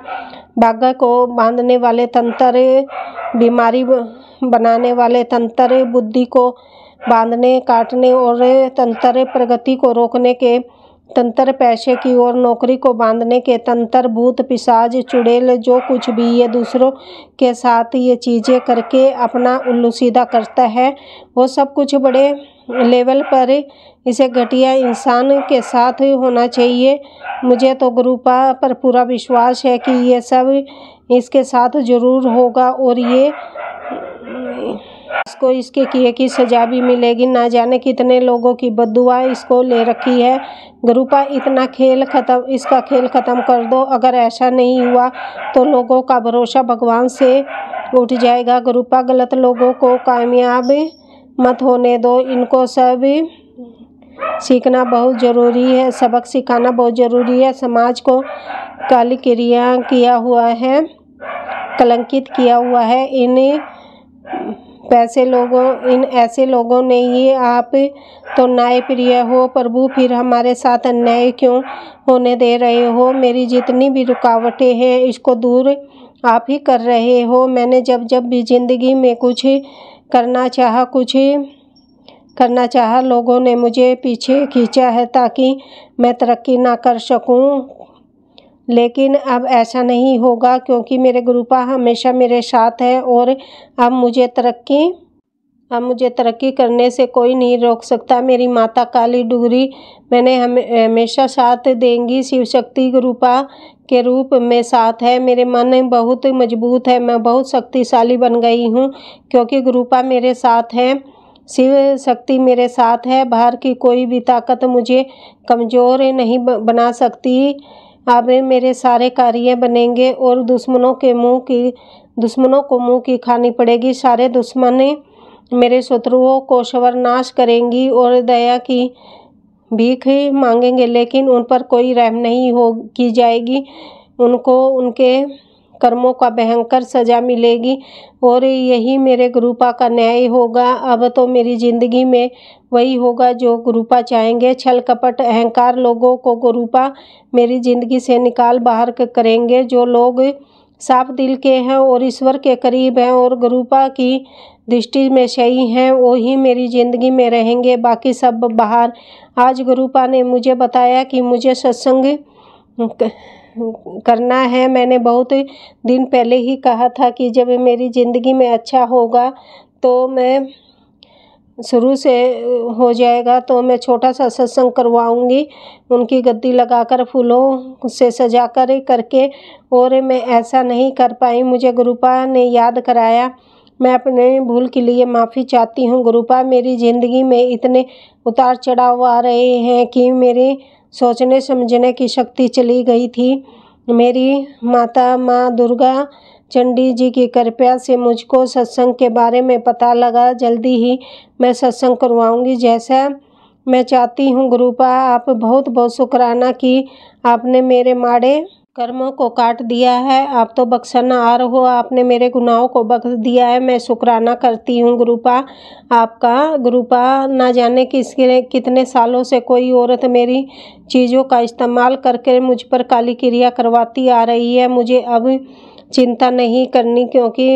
भाग्य को बांधने वाले तंत्र, बीमारी बनाने वाले तंत्र, बुद्धि को बांधने काटने और तंत्र, प्रगति को रोकने के तंत्र, पैसे की और नौकरी को बांधने के तंत्र, भूत पिशाच चुड़ैल, जो कुछ भी ये दूसरों के साथ ये चीज़ें करके अपना उल्लू सीधा करता है, वो सब कुछ बड़े लेवल पर इसे घटिया इंसान के साथ होना चाहिए। मुझे तो गुरुपा पर पूरा विश्वास है कि ये सब इसके साथ ज़रूर होगा और इसको इसके किए की सज़ा भी मिलेगी। ना जाने कितने लोगों की बद्दुआ इसको ले रखी है। गुरुपा, इसका खेल ख़त्म कर दो। अगर ऐसा नहीं हुआ तो लोगों का भरोसा भगवान से उठ जाएगा। गुरुपा, गलत लोगों को कामयाब मत होने दो। इनको सब सीखना बहुत ज़रूरी है, सबक सिखाना बहुत ज़रूरी है। समाज को काली क्रिया किया हुआ है, कलंकित किया हुआ है। इन ऐसे लोगों ने ही आप तो न्याय प्रिय हो प्रभु, फिर हमारे साथ अन्याय क्यों होने दे रहे हो? मेरी जितनी भी रुकावटें हैं इसको दूर आप ही कर रहे हो। मैंने जब भी ज़िंदगी में कुछ करना चाहा, लोगों ने मुझे पीछे खींचा है ताकि मैं तरक्की ना कर सकूं। लेकिन अब ऐसा नहीं होगा, क्योंकि मेरे गुरुपा हमेशा मेरे साथ है और अब मुझे तरक्की करने से कोई नहीं रोक सकता। मेरी माता काली डुगरी मैंने हमेशा साथ देंगी। शिव शक्ति गुरुपा के रूप में साथ है। मेरे मन बहुत मजबूत है, मैं बहुत शक्तिशाली बन गई हूँ, क्योंकि गुरुपा मेरे साथ है, शिव शक्ति मेरे साथ है। बाहर की कोई भी ताकत मुझे कमज़ोर नहीं बना सकती। अब मेरे सारे कार्य बनेंगे और दुश्मनों को मुंह की खानी पड़ेगी। सारे दुश्मन मेरे शत्रुओं को सर्वनाश करेंगी और दया की भीख मांगेंगे, लेकिन उन पर कोई रहम नहीं की जाएगी। उनको उनके कर्मों का भयंकर सज़ा मिलेगी और यही मेरे गुरुपा का न्याय होगा। अब तो मेरी ज़िंदगी में वही होगा जो गुरुपा चाहेंगे। छल कपट अहंकार लोगों को गुरुपा मेरी ज़िंदगी से निकाल बाहर करेंगे। जो लोग साफ दिल के हैं और ईश्वर के करीब हैं और गुरुपा की दृष्टि में सही हैं, वो ही मेरी ज़िंदगी में रहेंगे, बाकी सब बाहर। आज गुरुपा ने मुझे बताया कि मुझे सत्संग करना है। मैंने बहुत दिन पहले ही कहा था कि जब मेरी ज़िंदगी में अच्छा होगा तो मैं शुरू से हो जाएगा तो मैं छोटा सा सत्संग करवाऊंगी, उनकी गद्दी लगाकर फूलों से सजा करके, और मैं ऐसा नहीं कर पाई। मुझे गुरुपा ने याद कराया। मैं अपने भूल के लिए माफ़ी चाहती हूँ। गुरुपा, मेरी ज़िंदगी में इतने उतार चढ़ाव आ रहे हैं कि मेरे सोचने समझने की शक्ति चली गई थी। मेरी माता माँ दुर्गा चंडी जी की कृपा से मुझको सत्संग के बारे में पता लगा। जल्दी ही मैं सत्संग करवाऊंगी जैसा मैं चाहती हूँ। गुरुपा, आप बहुत बहुत शुक्राना कि आपने मेरे माड़े कर्मों को काट दिया है। आप तो बख्शनहार हो, आपने मेरे गुनाहों को बख्श दिया है। मैं शुक्राना करती हूँ गुरुपा आपका। गुरुपा ना जाने कितने सालों से कोई औरत मेरी चीज़ों का इस्तेमाल करके मुझ पर काली क्रिया करवाती आ रही है। मुझे अब चिंता नहीं करनी, क्योंकि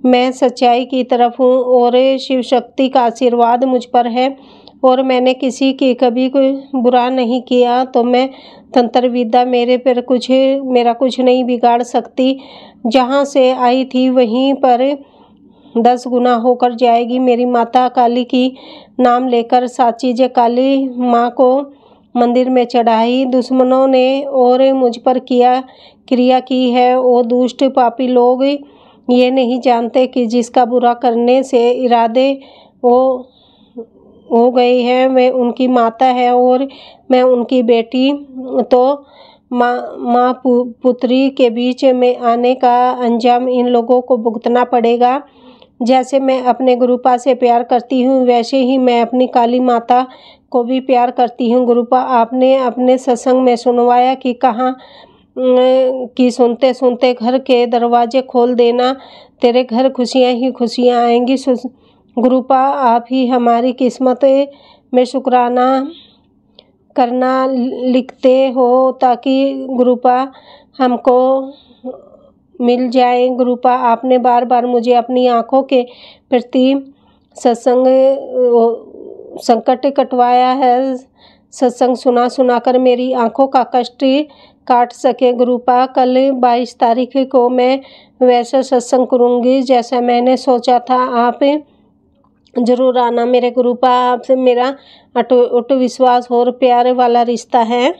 मैं सच्चाई की तरफ हूँ और शिव शक्ति का आशीर्वाद मुझ पर है और मैंने किसी की कभी कोई बुरा नहीं किया। तो मैं तंत्र विद्या मेरा कुछ नहीं बिगाड़ सकती। जहाँ से आई थी वहीं पर 10 गुना होकर जाएगी। मेरी माता काली की नाम लेकर साची जय काली माँ को मंदिर में चढ़ाई। दुश्मनों ने और मुझ पर क्रिया की है। वो दुष्ट पापी लोग ये नहीं जानते कि जिसका बुरा करने से इरादे वो हो गई है, मैं उनकी माता है और मैं उनकी बेटी। तो माँ पुत्री के बीच में आने का अंजाम इन लोगों को भुगतना पड़ेगा। जैसे मैं अपने गुरुपा से प्यार करती हूँ, वैसे ही मैं अपनी काली माता को भी प्यार करती हूँ। गुरुपा आपने अपने सत्संग में सुनवाया कि कहाँ कि सुनते सुनते घर के दरवाजे खोल देना, तेरे घर खुशियाँ ही खुशियाँ आएंगी। गुरुपा आप ही हमारी किस्मत में शुक्राना करना लिखते हो ताकि गुरुपा हमको मिल जाए। गुरुपा आपने बार बार मुझे अपनी आँखों के प्रति संकट कटवाया है। सत्संग सुना कर मेरी आँखों का कष्ट काट सके। गुरुपा कल 22 तारीख को मैं वैसा सत्संग करूँगी जैसा मैंने सोचा था। आप जरूर आना मेरे गुरुपा। आपसे मेरा अटूट विश्वास और प्यार वाला रिश्ता है।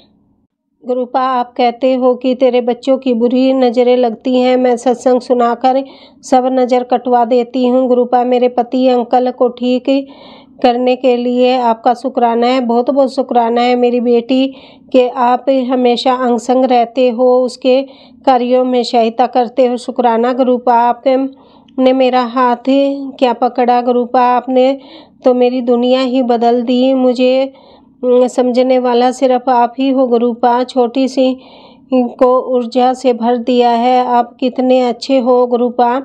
गुरुपा आप कहते हो कि तेरे बच्चों की बुरी नज़रें लगती हैं, मैं सत्संग सुनाकर सब नज़र कटवा देती हूँ। गुरुपा मेरे पति अंकल को ठीक करने के लिए आपका शुक्राना है, बहुत बहुत शुक्राना है। मेरी बेटी के आप हमेशा अंग संग रहते हो, उसके कार्यों में सहायता करते हो। शुक्राना गुरुपा आपने मेरा हाथ क्या पकड़ा। गुरुपा आपने तो मेरी दुनिया ही बदल दी। मुझे समझने वाला सिर्फ आप ही हो गुरुपा। छोटी सी को ऊर्जा से भर दिया है। आप कितने अच्छे हो गुरुपा।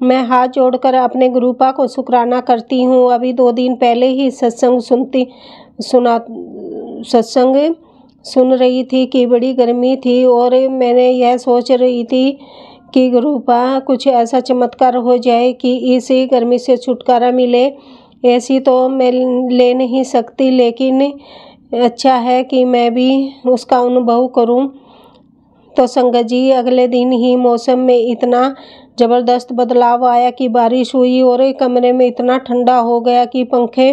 मैं हाथ जोड़कर अपने गुरुपा को शुक्राना करती हूँ। अभी 2 दिन पहले ही सत्संग सुन रही थी कि बड़ी गर्मी थी और मैंने यह सोच रही थी कि गुरुपा कुछ ऐसा चमत्कार हो जाए कि इस गर्मी से छुटकारा मिले। ऐसी तो मैं ले नहीं सकती, लेकिन अच्छा है कि मैं भी उसका अनुभव करूं। तो संगत जी अगले दिन ही मौसम में इतना ज़बरदस्त बदलाव आया कि बारिश हुई और कमरे में इतना ठंडा हो गया कि पंखे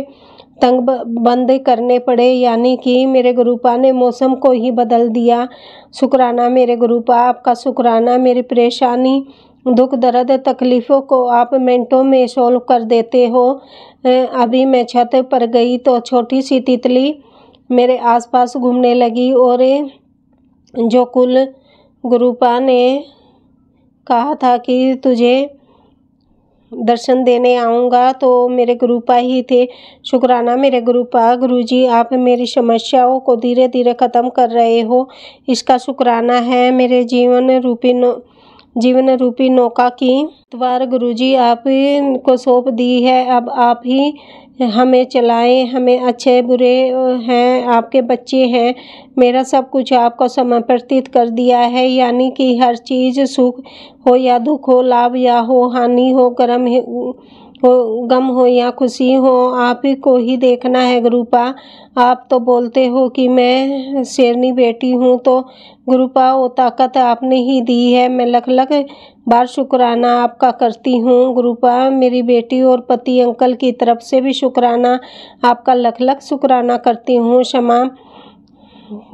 तंग बंद करने पड़े। यानी कि मेरे गुरुपा ने मौसम को ही बदल दिया। शुक्राना मेरे गुरुपा आपका। शुक्राना मेरी परेशानी दुख दर्द तकलीफ़ों को आप मिनटों में सॉल्व कर देते हो। अभी मैं छत पर गई तो छोटी सी तितली मेरे आसपास घूमने लगी और जो कुल गुरुपा ने कहा था कि तुझे दर्शन देने आऊँगा, तो मेरे गुरुपा ही थे। शुक्राना मेरे गुरुपा। गुरुजी आप मेरी समस्याओं को धीरे धीरे ख़त्म कर रहे हो, इसका शुक्राना है। मेरे जीवन रूपी नौका की द्वार गुरुजी आप को सौंप दी है। अब आप ही हमें चलाएं। हमें अच्छे बुरे हैं, आपके बच्चे हैं, मेरा सब कुछ आपको समर्पित कर दिया है। यानी कि हर चीज़ सुख हो या दुख हो, लाभ या हो हानि हो, गम हो या खुशी हो, आप ही को ही देखना है गुरुपा। आप तो बोलते हो कि मैं शेरनी बेटी हूँ, तो गुरुपा वो ताकत आपने ही दी है। मैं लख लख बार शुक्राना आपका करती हूँ गुरुपा। मेरी बेटी और पति अंकल की तरफ से भी शुक्राना आपका लख लख शुक्राना करती हूँ।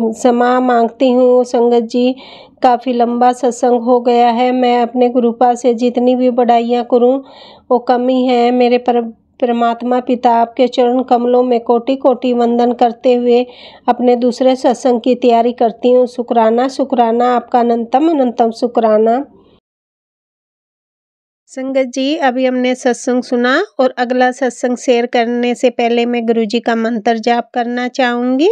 क्षमा मांगती हूँ। संगत जी काफ़ी लंबा सत्संग हो गया है। मैं अपने गुरुपा से जितनी भी बड़ाइयाँ करूँ वो कमी है। मेरे परमात्मा पिता आपके चरण कमलों में कोटि कोटि वंदन करते हुए अपने दूसरे सत्संग की तैयारी करती हूँ। शुक्राना शुक्राना आपका अनंतम अनंतम शुक्राना। संगत जी अभी हमने सत्संग सुना और अगला सत्संग शेयर करने से पहले मैं गुरुजी का मंत्र जाप करना चाहूँगी।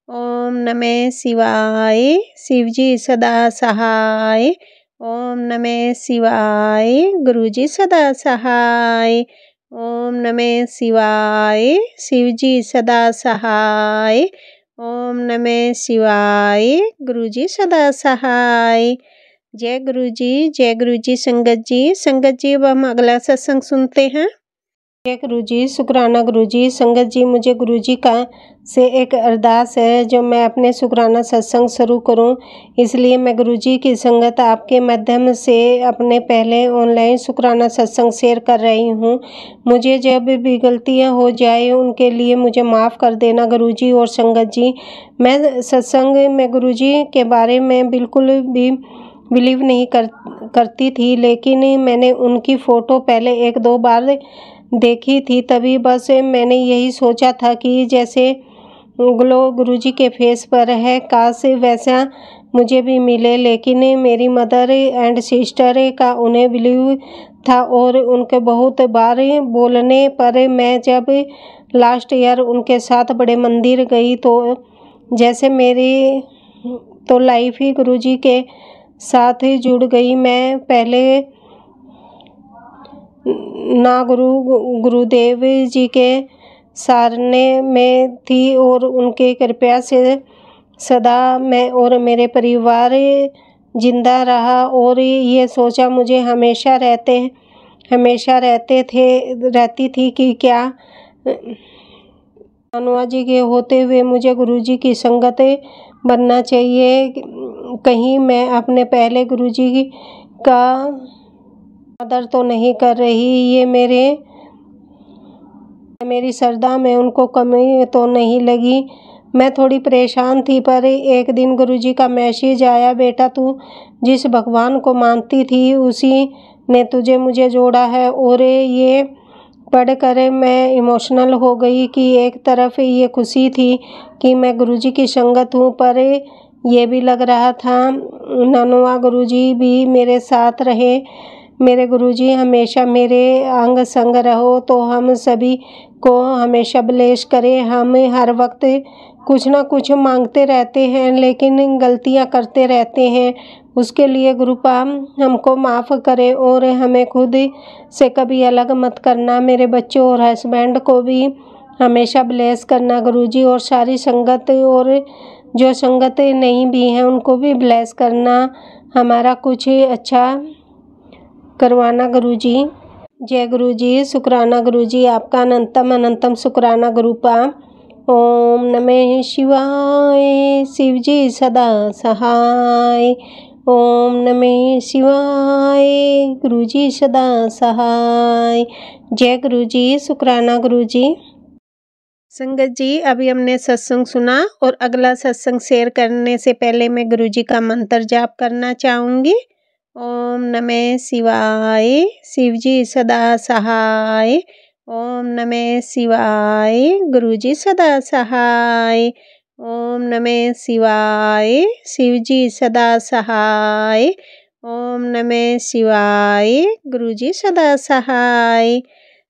ओम नमः शिवाय। शिवजी सदा सहाय। ओम नमः शिवाय। गुरुजी सदा सहाय। ओम नमः शिवाय। शिवजी सदा सहाय। ओम नमः शिवाय। गुरुजी सदा सहाय। जय गुरुजी संगत जी। संगत जी अब हम अगला सत्संग सुनते हैं। जय गुरुजी शुक्राना गुरुजी। संगत जी मुझे गुरुजी का से एक अरदास है जो मैं अपने शुक्राना सत्संग शुरू करूं, इसलिए मैं गुरुजी की संगत आपके माध्यम से अपने पहले ऑनलाइन शुक्राना सत्संग शेयर कर रही हूं। मुझे जब भी गलतियां हो जाए उनके लिए मुझे माफ़ कर देना गुरुजी और संगत जी। मैं सत्संग में गुरुजी के बारे में बिल्कुल भी बिलीव नहीं करती थी, लेकिन मैंने उनकी फ़ोटो पहले 1-2 बार देखी थी, तभी बस मैंने यही सोचा था कि जैसे ग्लो गुरुजी के फेस पर है, काश वैसा मुझे भी मिले। लेकिन मेरी मदर एंड सिस्टर का उन्हें बिलीव था और उनके बहुत बार बोलने पर मैं जब लास्ट ईयर उनके साथ बड़े मंदिर गई तो जैसे मेरी तो लाइफ ही गुरुजी के साथ ही जुड़ गई। मैं पहले ना गुरुदेव जी के सारने में थी और उनके कृपा से सदा मैं और मेरे परिवार जिंदा रहा और ये सोचा मुझे हमेशा रहती थी कि क्या अनुआ जी के होते हुए मुझे गुरुजी की संगत बनना चाहिए। कहीं मैं अपने पहले गुरुजी का आदर तो नहीं कर रही, ये मेरी श्रद्धा में उनको कमी तो नहीं लगी। मैं थोड़ी परेशान थी, पर एक दिन गुरुजी का मैसेज आया, बेटा तू जिस भगवान को मानती थी उसी ने तुझे मुझे जोड़ा है। और ये पढ़कर मैं इमोशनल हो गई कि एक तरफ ये खुशी थी कि मैं गुरुजी की संगत हूँ, पर ये भी लग रहा था ननुआ गुरुजी भी मेरे साथ रहे। मेरे गुरुजी हमेशा मेरे अंग संग रहो, तो हम सभी को हमेशा ब्लेस करें। हम हर वक्त कुछ ना कुछ मांगते रहते हैं लेकिन गलतियां करते रहते हैं, उसके लिए गुरुपा हमको माफ़ करे और हमें खुद से कभी अलग मत करना। मेरे बच्चों और हस्बैंड को भी हमेशा ब्लेस करना गुरुजी, और सारी संगत और जो संगत नहीं भी हैं उनको भी ब्लेस करना, हमारा कुछ अच्छा करवाना गुरुजी। जय गुरुजी शुक्राना गुरुजी, आपका अनंतम शुक्राना गुरुपा। ओम नमः शिवाय। शिवजी सदा सहाय। ओम नमः शिवाय। गुरुजी सदा सहाय। जय गुरुजी शुक्राना गुरुजी। संगत जी अभी हमने सत्संग सुना और अगला सत्संग शेयर करने से पहले मैं गुरुजी का मंत्र जाप करना चाहूँगी। ओम नमः शिवाय। शिवजी सदा सहाय। ओम नमः शिवाय। गुरुजी सदा सहाय। ओम नमः शिवाय। शिवजी सदा सहाय। ओम नमः शिवाय। गुरुजी सदा सहाय।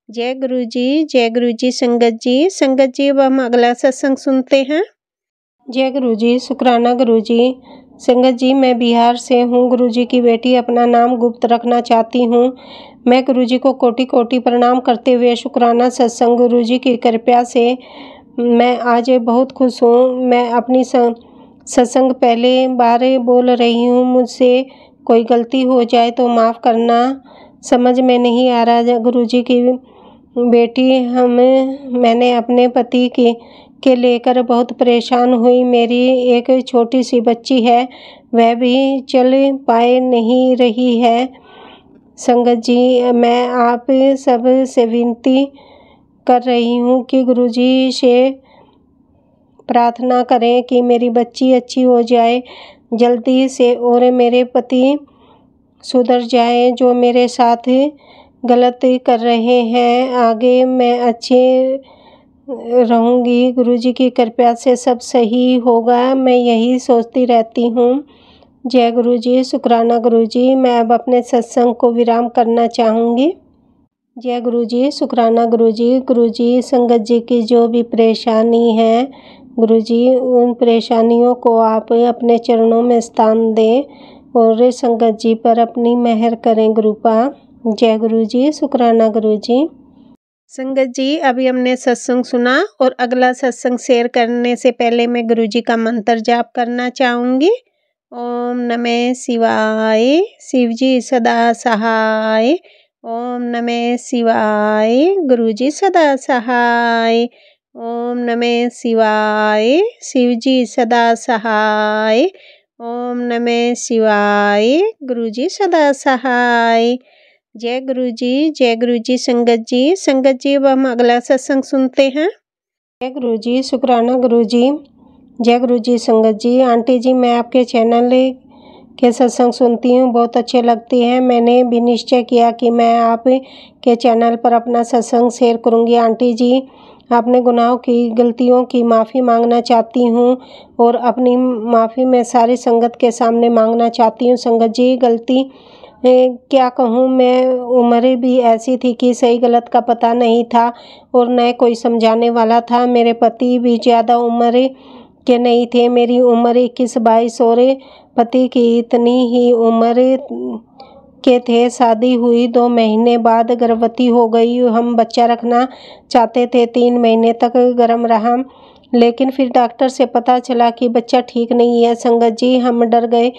जय गुरुजी संगत जी अब हम अगला सत्संग सुनते हैं। जय गुरुजी शुक्राना गुरुजी। संगत जी मैं बिहार से हूँ, गुरुजी की बेटी, अपना नाम गुप्त रखना चाहती हूँ। मैं गुरुजी को कोटि कोटि प्रणाम करते हुए शुक्राना सत्संग गुरुजी की कृपा से मैं आज बहुत खुश हूँ। मैं अपनी सत्संग पहले बार बोल रही हूँ, मुझसे कोई गलती हो जाए तो माफ़ करना। समझ में नहीं आ रहा गुरुजी की बेटी, मैंने अपने पति के लेकर बहुत परेशान हुई। मेरी एक छोटी सी बच्ची है, वह भी चल पाए नहीं रही है। संगत जी मैं आप सब से विनती कर रही हूँ कि गुरुजी से प्रार्थना करें कि मेरी बच्ची अच्छी हो जाए जल्दी से और मेरे पति सुधर जाए जो मेरे साथ गलत कर रहे हैं। आगे मैं अच्छे रहूँगी, गुरुजी की कृपा से सब सही होगा, मैं यही सोचती रहती हूँ। जय गुरुजी शुक्राना गुरुजी। मैं अब अपने सत्संग को विराम करना चाहूँगी। जय गुरुजी शुक्राना गुरुजी। गुरुजी संगत जी की जो भी परेशानी है गुरुजी उन परेशानियों को आप अपने चरणों में स्थान दें और संगत जी पर अपनी मेहर करें गुरुपा। जय गुरुजी, शुक्राना गुरुजी। संगत जी, अभी हमने सत्संग सुना और अगला सत्संग शेयर करने से पहले मैं गुरुजी का मंत्र जाप करना चाहूँगी। ओम नमः शिवाय, शिवजी सदा सहाय। ओम नमः शिवाय, गुरुजी सदा सहाय। ओम नमः शिवाय, शिवजी सदा सहाय। ओम नमः शिवाय, गुरुजी सदा सहाय। जय गुरुजी, जय गुरुजी। संगत जी अब हम अगला सत्संग सुनते हैं। जय गुरुजी, शुक्राना गुरुजी। जय गुरुजी। संगत जी, आंटी जी मैं आपके चैनल के सत्संग सुनती हूँ, बहुत अच्छे लगते हैं। मैंने भी निश्चय किया कि मैं आप के चैनल पर अपना सत्संग शेयर करूँगी। आंटी जी, अपने गुनाहों की गलतियों की माफ़ी मांगना चाहती हूँ और अपनी माफ़ी मैं सारी संगत के सामने मांगना चाहती हूँ। संगत जी, गलती क्या कहूँ, मैं उम्र भी ऐसी थी कि सही गलत का पता नहीं था और न कोई समझाने वाला था। मेरे पति भी ज़्यादा उम्र के नहीं थे, मेरी उम्र 21-22 और पति की इतनी ही उम्र के थे। शादी हुई 2 महीने बाद गर्भवती हो गई। हम बच्चा रखना चाहते थे, 3 महीने तक गर्भ रहा, लेकिन फिर डॉक्टर से पता चला कि बच्चा ठीक नहीं है। संगत जी, हम डर गए,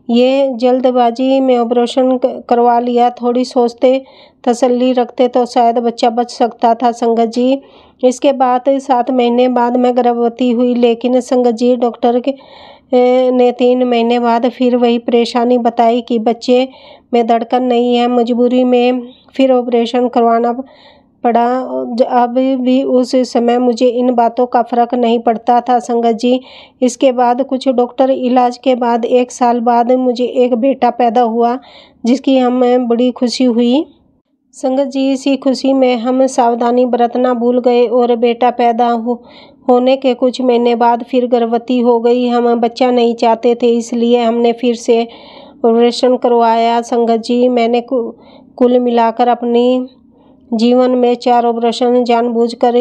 ये जल्दबाजी में ऑपरेशन करवा लिया। थोड़ी सोचते तसल्ली रखते तो शायद बच्चा बच सकता था। संगत जी, इसके बाद 7 महीने बाद मैं गर्भवती हुई, लेकिन संगत जी डॉक्टर ने 3 महीने बाद फिर वही परेशानी बताई कि बच्चे में धड़कन नहीं है। मजबूरी में फिर ऑपरेशन करवाना पड़ा। अब भी उस समय मुझे इन बातों का फ़र्क नहीं पड़ता था। संगत जी, इसके बाद कुछ डॉक्टर इलाज के बाद 1 साल बाद मुझे एक बेटा पैदा हुआ, जिसकी हमें बड़ी खुशी हुई। संगत जी, इसी खुशी में हम सावधानी बरतना भूल गए और बेटा पैदा होने के कुछ महीने बाद फिर गर्भवती हो गई। हम बच्चा नहीं चाहते थे, इसलिए हमने फिर से ऑपरेशन करवाया। संगत जी, मैंने कुल मिलाकर अपनी जीवन में 4 ऑपरेशन जानबूझकर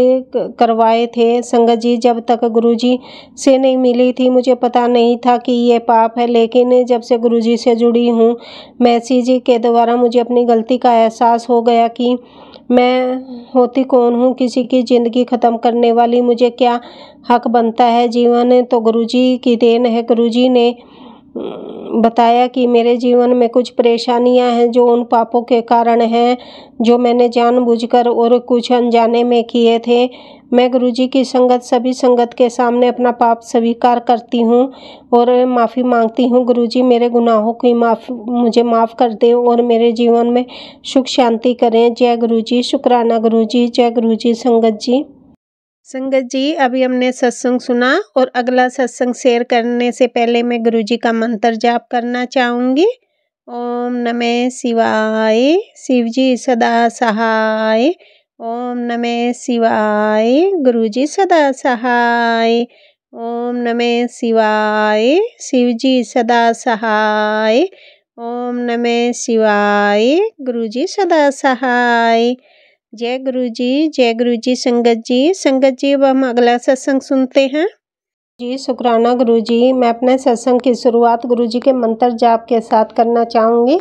करवाए थे। संगत जी, जब तक गुरुजी से नहीं मिली थी मुझे पता नहीं था कि ये पाप है, लेकिन जब से गुरुजी से जुड़ी हूँ, मैसेज के द्वारा मुझे अपनी गलती का एहसास हो गया कि मैं होती कौन हूँ, किसी की ज़िंदगी ख़त्म करने वाली। मुझे क्या हक बनता है? जीवन तो गुरुजी की देन है। गुरुजी ने बताया कि मेरे जीवन में कुछ परेशानियां हैं जो उन पापों के कारण हैं जो मैंने जानबूझकर और कुछ अनजाने में किए थे। मैं गुरुजी की संगत, सभी संगत के सामने अपना पाप स्वीकार करती हूँ और माफ़ी मांगती हूँ। गुरुजी, मेरे गुनाहों की मुझे माफ़ कर दें और मेरे जीवन में सुख शांति करें। जय गुरुजी, शुक्राना गुरुजी। जय गुरुजी। संगत जी, अभी हमने सत्संग सुना और अगला सत्संग शेयर करने से पहले मैं गुरुजी का मंत्र जाप करना चाहूँगी। ओम नमः शिवाय, शिवजी सदा सहाय। ओम नमः शिवाय, गुरुजी सदा सहाय। ओम नमः शिवाय, शिवजी सदा सहाय। ओम नमः शिवाय, गुरुजी सदा सहाय। जय गुरुजी, जय गुरुजी। संगत जी अब हम अगला सत्संग सुनते हैं। जी, शुक्राना गुरुजी। मैं अपने सत्संग की शुरुआत गुरुजी के मंत्र जाप के साथ करना चाहूँगी।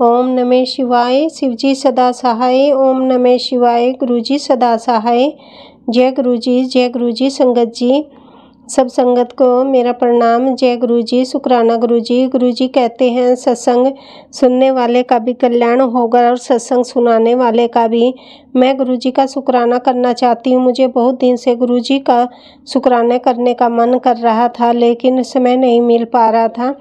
ओम नमः शिवाय, शिवजी सदा सहाय। ओम नमः शिवाय, गुरुजी सदा सहाय। जय गुरुजी, जय गुरुजी। संगत जी, सब संगत को मेरा प्रणाम। जय गुरुजी, शुक्राना गुरुजी। गुरुजी कहते हैं, सत्संग सुनने वाले का भी कल्याण होगा और सत्संग सुनाने वाले का भी। मैं गुरुजी का शुक्राना करना चाहती हूँ। मुझे बहुत दिन से गुरुजी का शुक्राना करने का मन कर रहा था, लेकिन समय नहीं मिल पा रहा था।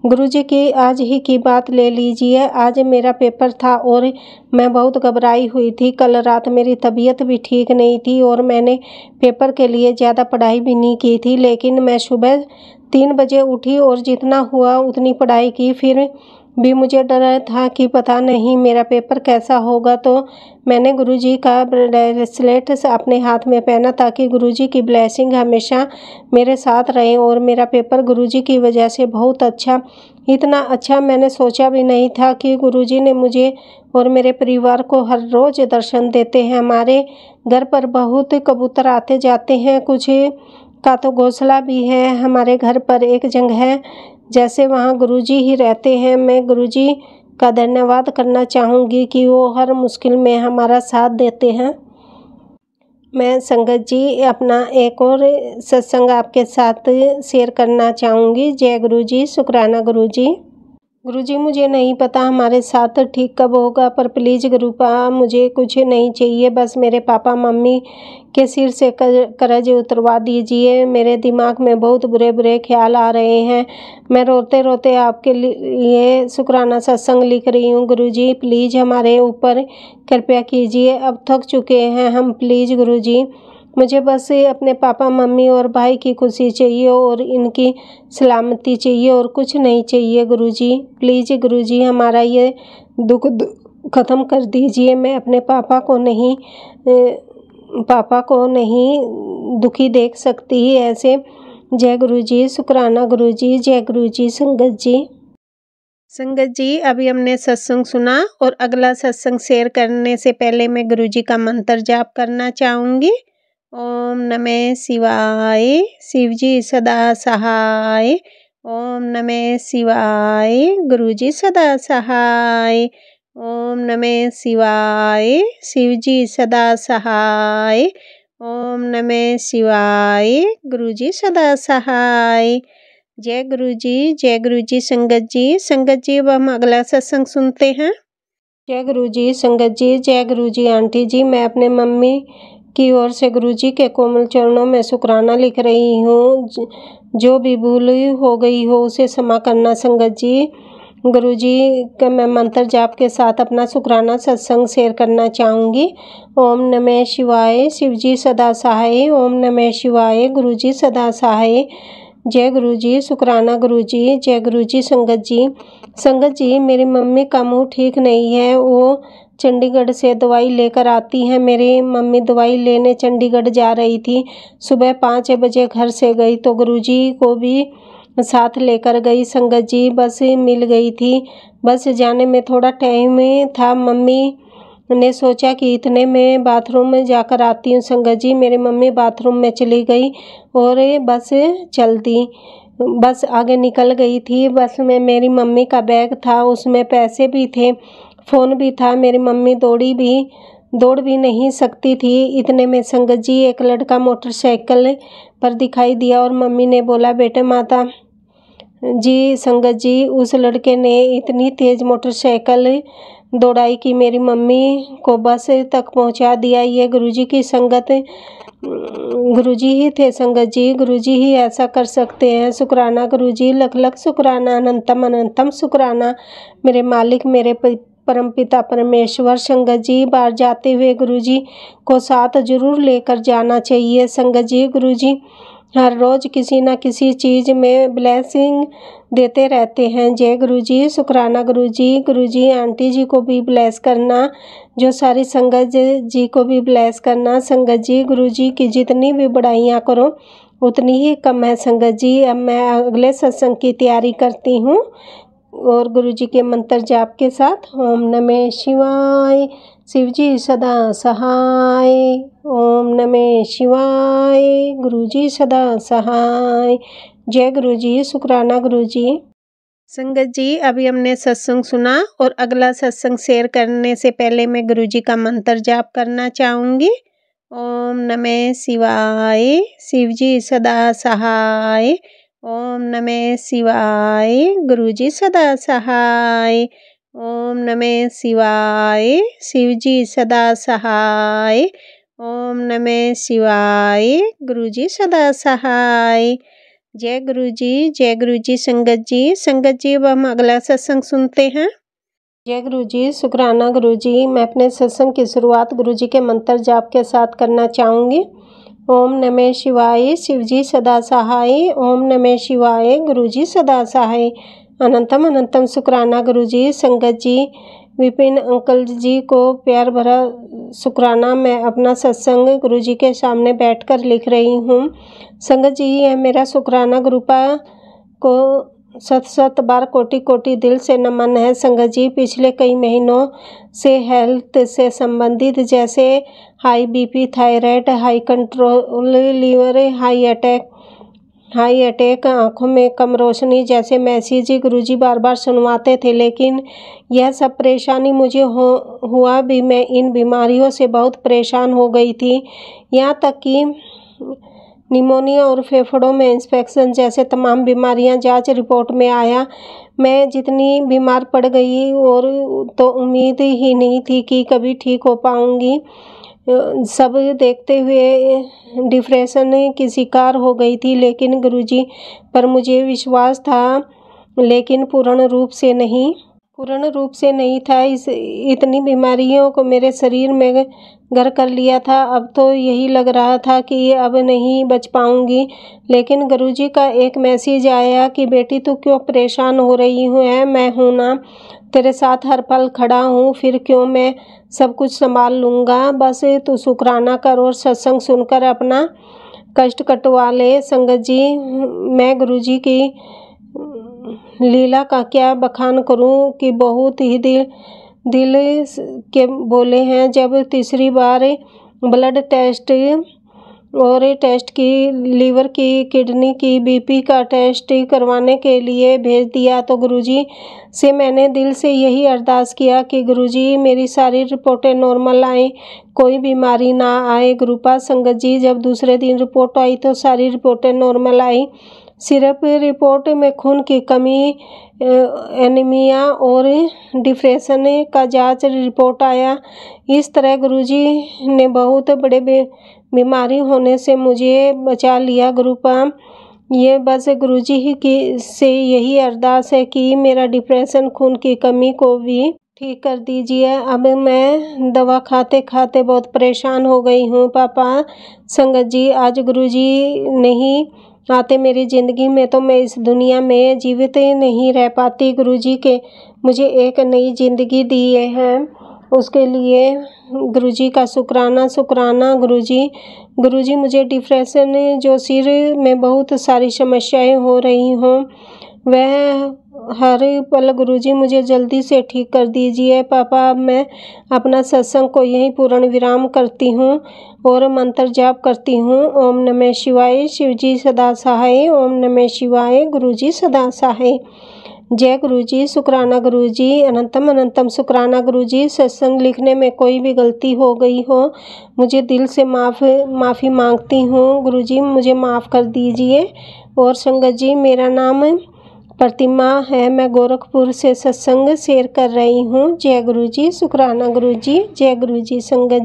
गुरुजी की आज ही की बात ले लीजिए। आज मेरा पेपर था और मैं बहुत घबराई हुई थी। कल रात मेरी तबीयत भी ठीक नहीं थी और मैंने पेपर के लिए ज़्यादा पढ़ाई भी नहीं की थी, लेकिन मैं सुबह 3 बजे उठी और जितना हुआ उतनी पढ़ाई की। फिर भी मुझे डर था कि पता नहीं मेरा पेपर कैसा होगा, तो मैंने गुरुजी का ब्रेसलेट अपने हाथ में पहना ताकि गुरुजी की ब्लेसिंग हमेशा मेरे साथ रहे और मेरा पेपर गुरुजी की वजह से बहुत अच्छा, इतना अच्छा मैंने सोचा भी नहीं था कि गुरुजी ने मुझे और मेरे परिवार को हर रोज़ दर्शन देते हैं। हमारे घर पर बहुत कबूतर आते जाते हैं, कुछ का तो घोंसला भी है। हमारे घर पर एक जगह है, जैसे वहाँ गुरुजी ही रहते हैं। मैं गुरुजी का धन्यवाद करना चाहूँगी कि वो हर मुश्किल में हमारा साथ देते हैं। मैं संगत जी अपना एक और सत्संग आपके साथ शेयर करना चाहूँगी। जय गुरुजी, शुक्राना गुरुजी। गुरुजी, मुझे नहीं पता हमारे साथ ठीक कब होगा, पर प्लीज़ गुरुपा मुझे कुछ नहीं चाहिए, बस मेरे पापा मम्मी के सिर से कर्ज उतरवा दीजिए। मेरे दिमाग में बहुत बुरे बुरे ख्याल आ रहे हैं। मैं रोते रोते आपके लिए शुक्राना सत्संग लिख रही हूँ। गुरुजी प्लीज़ हमारे ऊपर कृपया कीजिए, अब थक चुके हैं हम। प्लीज़ गुरुजी, मुझे बस अपने पापा मम्मी और भाई की खुशी चाहिए और इनकी सलामती चाहिए और कुछ नहीं चाहिए। गुरुजी प्लीज़ गुरुजी हमारा ये दुख ख़त्म कर दीजिए। मैं अपने पापा को नहीं दुखी देख सकती ऐसे। जय गुरुजी, शुक्राना गुरुजी। जय गुरुजी। संगत जी अभी हमने सत्संग सुना और अगला सत्संग शेयर करने से पहले मैं गुरुजी का मंत्र जाप करना चाहूँगी। ओम नमः शिवाय, शिवजी सदा सहाय। ओम नमः शिवाय, गुरुजी सदा सहाय। ओम नमः शिवाय, शिवजी सदा सहाय। ओम नमः शिवाय, गुरुजी सदा सहाय। जय गुरुजी संगत जी अब हम अगला सत्संग सुनते हैं। जय गुरुजी संगत जी। जय गुरुजी आंटी जी। मैं अपने मम्मी की ओर से गुरुजी के कोमल चरणों में शुक्राना लिख रही हूँ। जो भी भूल हो गई हो उसे क्षमा करना संगत जी। गुरुजी का मैं मंत्र जाप के साथ अपना शुक्राना सत्संग शेयर करना चाहूँगी। ओम नमः शिवाय, शिवजी सदा सहाय। ओम नमः शिवाय, गुरुजी सदा सहाय। जय गुरुजी, शुक्राना गुरुजी। जय गुरुजी संगत जी मेरी मम्मी का मुंह ठीक नहीं है, वो चंडीगढ़ से दवाई लेकर आती हैं। मेरी मम्मी दवाई लेने चंडीगढ़ जा रही थी। सुबह 5 बजे घर से गई तो गुरुजी को भी साथ लेकर गई। संगत जी बस मिल गई थी। बस जाने में थोड़ा टाइम था। मम्मी ने सोचा कि इतने में बाथरूम में जाकर आती हूँ। संगत जी मेरी मम्मी बाथरूम में चली गई और बस चल दी। बस आगे निकल गई थी। बस में मेरी मम्मी का बैग था, उसमें पैसे भी थे, फ़ोन भी था। मेरी मम्मी दौड़ भी नहीं सकती थी। इतने में संगत जी एक लड़का मोटरसाइकिल पर दिखाई दिया और मम्मी ने बोला, बेटे माता जी। संगत जी उस लड़के ने इतनी तेज़ मोटरसाइकिल दौड़ाई कि मेरी मम्मी को बस तक पहुंचा दिया। ये गुरुजी की संगत, गुरुजी ही थे संगत जी। गुरुजी ही ऐसा कर सकते हैं। शुक्राना गुरुजी, लख लख शुक्राना, अनंतम अनंतम शुक्राना मेरे मालिक, मेरे परमपिता परमेश्वर। संगत जी बाहर जाते हुए गुरुजी को साथ जरूर लेकर जाना चाहिए। संगत जी गुरुजी हर रोज़ किसी न किसी चीज़ में ब्लेसिंग देते रहते हैं। जय गुरुजी, शुक्राना गुरुजी आंटी जी को भी ब्लेस करना, जो सारी संगत जी को भी ब्लेस करना। संगत जी गुरुजी की जितनी भी बढ़ाइयाँ करो उतनी ही कम है। संगत जी अब मैं अगले सत्संग की तैयारी करती हूँ और गुरुजी के मंत्र जाप के साथ। ओम नमः शिवाय, शिवजी सदा सहाय। ओम नमः शिवाय, गुरुजी सदा सहाय। जय गुरुजी, शुक्राना गुरुजी। संगत जी अभी हमने सत्संग सुना और अगला सत्संग शेयर करने से पहले मैं गुरुजी का मंत्र जाप करना चाहूँगी। ओम नमः शिवाय, शिवजी सदा सहाय। ओम नमः शिवाय, गुरुजी सदा सहाय। ओम नमः शिवाय, शिवजी सदा सहाय। ओम नमः शिवाय, गुरुजी सदा सहाय। जय गुरुजी संगत जी अब हम अगला सत्संग सुनते हैं। जय गुरुजी, शुक्राना गुरुजी। मैं अपने सत्संग की शुरुआत गुरुजी के मंत्र जाप के साथ करना चाहूँगी। ओम नमः शिवाय, शिवजी सदा सहाय। ओम नमः शिवाय, गुरुजी सदा सहाय। अनंतम अनंतम शुक्राना गुरुजी। संगत जी विपिन अंकल जी को प्यार भरा शुक्राना। मैं अपना सत्संग गुरुजी के सामने बैठकर लिख रही हूँ। संगत जी यह मेरा शुक्राना गुरुपा को 7 बार कोटि कोटि दिल से नमन है। संगत जी पिछले कई महीनों से हेल्थ से संबंधित जैसे high BP, thyroid, high control, liver, high attack, high attack, आंखों में कम रोशनी जैसे मैसेज गुरुजी बार बार सुनवाते थे। लेकिन यह सब परेशानी मुझे हुआ भी मैं इन बीमारियों से बहुत परेशान हो गई थी। यहाँ तक कि निमोनिया और फेफड़ों में इंफेक्शन जैसे तमाम बीमारियां जांच रिपोर्ट में आया। मैं जितनी बीमार पड़ गई और तो उम्मीद ही नहीं थी कि कभी ठीक हो पाऊंगी। सब देखते हुए डिप्रेशन की शिकार हो गई थी, लेकिन गुरुजी पर मुझे विश्वास था, लेकिन पूर्ण रूप से नहीं था। इतनी बीमारियों को मेरे शरीर में घर कर लिया था। अब तो यही लग रहा था कि अब नहीं बच पाऊंगी। लेकिन गुरुजी का एक मैसेज आया कि बेटी तू क्यों परेशान हो रही है, मैं हूँ ना, तेरे साथ हर पल खड़ा हूँ, फिर क्यों, मैं सब कुछ संभाल लूँगा। बस तू शुक्राना कर और सत्संग सुनकर अपना कष्ट कटवा ले। संगत जी, मैं गुरुजी की लीला का क्या बखान करूं कि बहुत ही दिल के बोले हैं। जब तीसरी बार ब्लड टेस्ट और टेस्ट की, लीवर की, किडनी की, बीपी का टेस्ट करवाने के लिए भेज दिया तो गुरुजी से मैंने दिल से यही अरदास किया कि गुरुजी मेरी सारी रिपोर्टें नॉर्मल आए, कोई बीमारी ना आए। गुरुपा संगत जी, जब दूसरे दिन रिपोर्ट आई तो सारी रिपोर्टें नॉर्मल आई। सिर्फ रिपोर्ट में खून की कमी, एनीमिया और डिप्रेशन का जांच रिपोर्ट आया। इस तरह गुरुजी ने बहुत बड़े बीमारी होने से मुझे बचा लिया। गुरुपा, ये बस गुरुजी ही की से यही अरदास है कि मेरा डिप्रेशन, खून की कमी को भी ठीक कर दीजिए। अब मैं दवा खाते खाते बहुत परेशान हो गई हूँ। पापा संगत जी, आज गुरुजी नहीं आते मेरी ज़िंदगी में तो मैं इस दुनिया में जीवित नहीं रह पाती। गुरुजी के मुझे एक नई ज़िंदगी दी है, उसके लिए गुरुजी का शुक्राना। गुरुजी मुझे डिप्रेशन, जो सिर में बहुत सारी समस्याएं हो रही हों, वह हर पल गुरुजी मुझे जल्दी से ठीक कर दीजिए। पापा, अब मैं अपना सत्संग को यहीं पूर्ण विराम करती हूँ और मंत्र जाप करती हूँ। ओम नमः शिवाय, शिवजी सदा सहाय। ओम नमः शिवाय, गुरुजी सदा सहाय। जय गुरुजी, शुक्राना गुरुजी, अनंतम अनंतम शुक्राना गुरुजी। सत्संग लिखने में कोई भी गलती हो गई हो, मुझे दिल से माफ़ी मांगती हूँ। गुरुजी मुझे माफ़ कर दीजिए। और संगत जी, मेरा नाम प्रतिमा है, मैं गोरखपुर से सत्संग शेयर कर रही हूँ। जय गुरुजी, शुक्राना गुरुजी, जय गुरुजी। संगत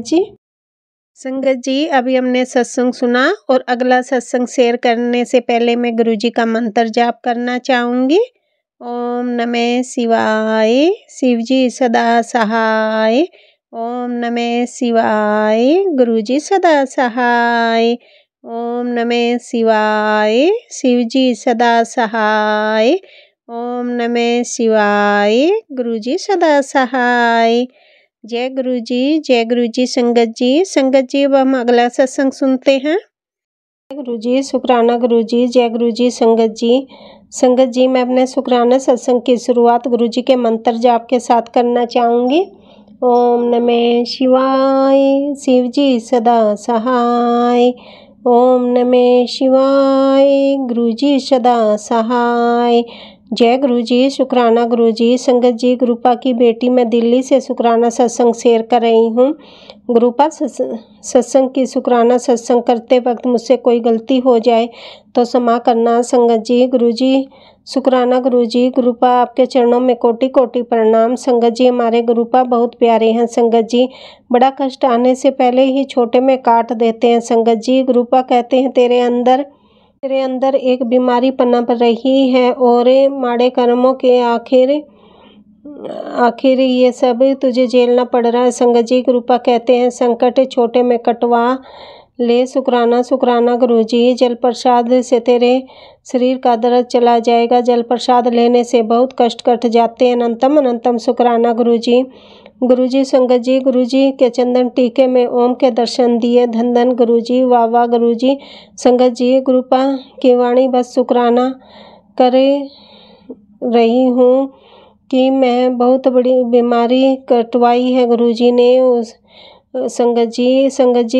जी, अभी हमने सत्संग सुना और अगला सत्संग शेयर करने से पहले मैं गुरुजी का मंत्र जाप करना चाहूँगी। ओम नमः शिवाय, शिवजी सदा सहाय। ओम नमः शिवाय, गुरुजी सदा सहाय। ओम नमः शिवाय, शिवजी सदा सहाय। ओम नमः शिवाय, गुरुजी सदा सहाय। जय गुरुजी। संगत जी, अब हम अगला सत्संग सुनते हैं। गुरुजी, शुक्राना गुरुजी, जय गुरुजी। संगत जी, मैं अपने शुक्राना सत्संग की शुरुआत गुरुजी के मंत्र जाप के साथ करना चाहूँगी। ओम नमः शिवाय, शिवजी सदा सहाय। ओम नमः शिवाय, गुरुजी सदा सहाय। जय गुरुजी, शुक्राना गुरुजी। संगत जी, गुरुपा की बेटी मैं दिल्ली से शुक्राना सत्संग शेयर कर रही हूँ। गुरुपा, सत्संग की शुक्राना सत्संग करते वक्त मुझसे कोई गलती हो जाए तो क्षमा करना। संगत जी, गुरुजी शुक्राना गुरुजी। गुरुपा, आपके चरणों में कोटि कोटि प्रणाम। संगत जी, हमारे गुरुपा बहुत प्यारे हैं। संगत जी, बड़ा कष्ट आने से पहले ही छोटे में काट देते हैं। संगत जी, गुरुपा कहते हैं तेरे अंदर एक बीमारी पनप रही है और माड़े कर्मों के आखिर ये सब तुझे झेलना पड़ रहा है। संगत जी, गुरुपा कहते हैं संकट छोटे में कटवा ले। शुक्राना गुरुजी। जल प्रसाद से तेरे शरीर का दर्द चला जाएगा। जल प्रसाद लेने से बहुत कष्ट कट जाते हैं। अनंतम शुक्राना गुरुजी। संगत जी, गुरुजी के चंदन टीके में ओम के दर्शन दिए। धन गुरुजी, वाह गुरुजी। संगत जी, गुरुपा की वाणी बस शुक्राना कर रही हूँ कि मैं बहुत बड़ी बीमारी कटवाई है गुरुजी ने। संगत जी,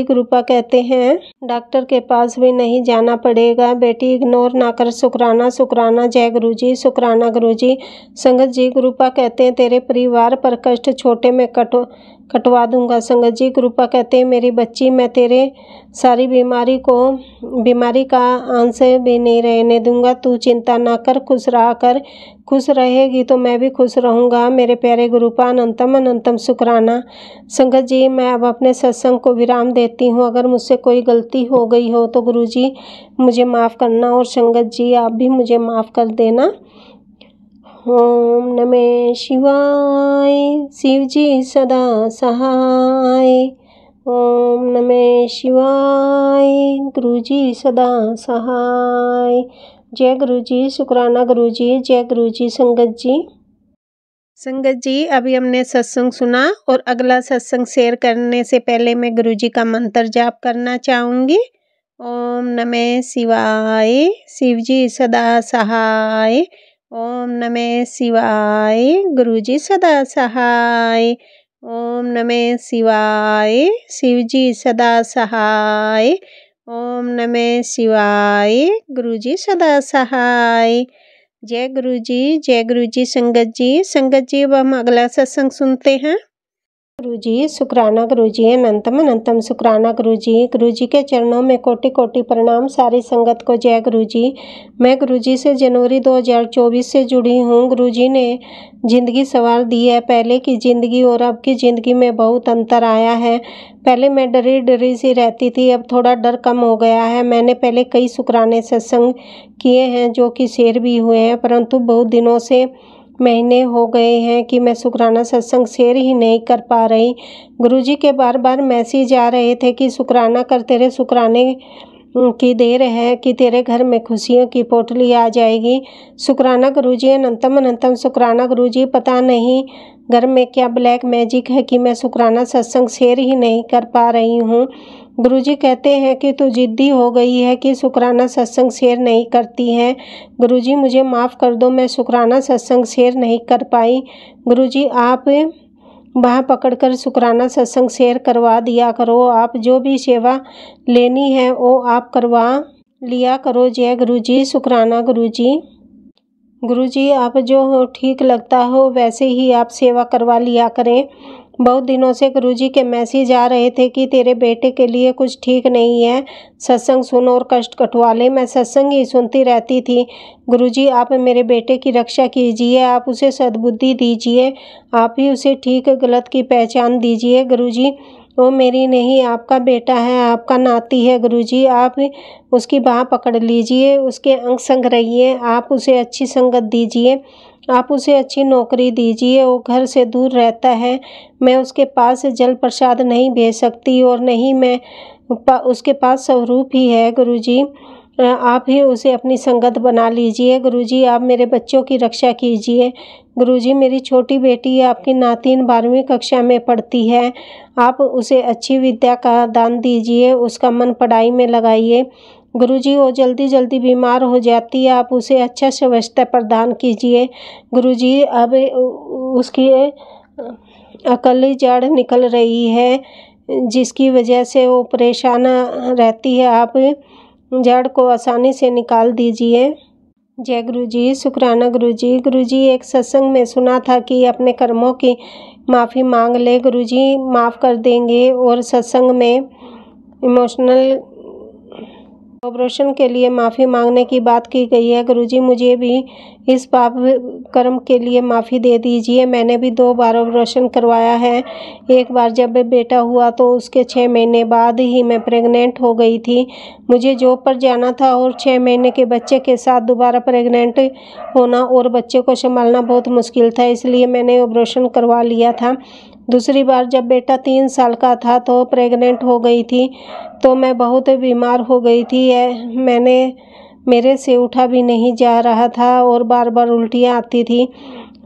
गुरुपा कहते हैं डॉक्टर के पास भी नहीं जाना पड़ेगा। बेटी इग्नोर ना कर। शुक्राना शुक्राना। जय गुरु जी। शुक्राना गुरु जी। संगत जी, गुरुपा कहते हैं तेरे परिवार पर कष्ट छोटे में कटवा दूंगा। संगत जी, गुरुपा कहते हैं मेरी बच्ची, मैं तेरे सारी बीमारी का अंश भी नहीं रहने दूंगा। तू चिंता ना कर, खुश रहा कर। खुश रहेगी तो मैं भी खुश रहूँगा। मेरे प्यारे गुरुपा, अनंतम अनंतम शुक्राना। संगत जी, मैं अब अपने सत्संग को विराम देती हूँ। अगर मुझसे कोई गलती हो गई हो तो गुरु जी मुझे माफ़ करना, और संगत जी आप भी मुझे माफ़ कर देना। ओम नमः शिवाय। शिव जी सदा सहाय। ओम नमः शिवाय। गुरु जी सदा सहाय। जय गुरु जी। शुक्राना गुरु जी। जय गुरु जी। संगत जी, अभी हमने सत्संग सुना और अगला सत्संग शेयर करने से पहले मैं गुरु जी का मंत्र जाप करना चाहूँगी। ओम नमः शिवाय। शिव जी सदा सहाय। ओम नमः शिवाय। गुरु जी सदा सहाय। ओम नमः शिवाय। शिव जी सदा सहाय। ओम नमः शिवाय। गुरु जी सदा सहाय। जय गुरु जी। जय गुरु जी। संगत जी अब हम अगला सत्संग सुनते हैं। गुरु जी शुक्राना गुरु जी। अनंतम अनंतम शुक्राना गुरु जी के चरणों में कोटि कोटि प्रणाम। सारी संगत को जय गुरु जी। मैं गुरु जी से जनवरी 2024 से जुड़ी हूँ। गुरु जी ने ज़िंदगी संवार दी है। पहले की ज़िंदगी और अब की ज़िंदगी में बहुत अंतर आया है। पहले मैं डरी डरी सी रहती थी, अब थोड़ा डर कम हो गया है। मैंने पहले कई शुक्राने सत्संग किए हैं जो कि शेयर भी हुए हैं, परंतु बहुत दिनों से महीने हो गए हैं कि मैं शुक्राना सत्संग शेयर ही नहीं कर पा रही। गुरुजी के बार बार मैसेज आ रहे थे कि शुक्राना कर, तेरे शुक्राने की देर है कि तेरे घर में खुशियों की पोटली आ जाएगी। शुक्राना गुरुजी। अनंतम अनंतम शुक्राना गुरुजी। पता नहीं घर में क्या ब्लैक मैजिक है कि मैं शुक्राना सत्संग शेयर ही नहीं कर पा रही हूँ। गुरुजी कहते हैं कि तू जिद्दी हो गई है कि शुक्राना सत्संग शेयर नहीं करती है। गुरुजी मुझे माफ़ कर दो, मैं शुक्राना सत्संग शेयर नहीं कर पाई। गुरुजी आप बाँह पकड़कर शुक्राना सत्संग शेयर करवा दिया करो। आप जो भी सेवा लेनी है वो आप करवा लिया करो। जय गुरुजी। शुक्राना गुरुजी। गुरुजी आप जो ठीक लगता हो वैसे ही आप सेवा करवा लिया करें। बहुत दिनों से गुरुजी के मैसेज आ रहे थे कि तेरे बेटे के लिए कुछ ठीक नहीं है, सत्संग सुन और कष्ट कटवा ले। मैं सत्संग ही सुनती रहती थी। गुरुजी आप मेरे बेटे की रक्षा कीजिए, आप उसे सद्बुद्धि दीजिए, आप ही उसे ठीक गलत की पहचान दीजिए। गुरुजी वो मेरी नहीं, आपका बेटा है, आपका नाती है। गुरुजी आप उसकी बाँह पकड़ लीजिए, उसके अंग संग रहिए, आप उसे अच्छी संगत दीजिए, आप उसे अच्छी नौकरी दीजिए। वो घर से दूर रहता है, मैं उसके पास जल प्रसाद नहीं भेज सकती और नहीं मैं उसके पास स्वरूप ही है। गुरुजी आप ही उसे अपनी संगत बना लीजिए। गुरुजी आप मेरे बच्चों की रक्षा कीजिए। गुरुजी मेरी छोटी बेटी आपकी नातिन 12वीं कक्षा में पढ़ती है, आप उसे अच्छी विद्या का दान दीजिए, उसका मन पढ़ाई में लगाइए। गुरुजी वो जल्दी बीमार हो जाती है, आप उसे अच्छा स्वास्थ्य प्रदान कीजिए। गुरुजी अब उसकी अकली जड़ निकल रही है जिसकी वजह से वो परेशान रहती है, आप जड़ को आसानी से निकाल दीजिए। जय गुरुजी। शुक्राना गुरुजी। गुरुजी एक सत्संग में सुना था कि अपने कर्मों की माफ़ी मांग ले, गुरुजी माफ़ कर देंगे। और सत्संग में इमोशनल ऑपरेशन के लिए माफ़ी मांगने की बात की गई है। गुरुजी मुझे भी इस पाप कर्म के लिए माफ़ी दे दीजिए। मैंने भी 2 बार ऑपरेशन करवाया है। एक बार जब बेटा हुआ तो उसके 6 महीने बाद ही मैं प्रेग्नेंट हो गई थी। मुझे जॉब पर जाना था और 6 महीने के बच्चे के साथ दोबारा प्रेग्नेंट होना और बच्चे को संभालना बहुत मुश्किल था, इसलिए मैंने ऑपरेशन करवा लिया था। दूसरी बार जब बेटा 3 साल का था तो प्रेग्नेंट हो गई थी, तो मैं बहुत बीमार हो गई थी। मेरे से उठा भी नहीं जा रहा था और बार बार उल्टियाँ आती थी।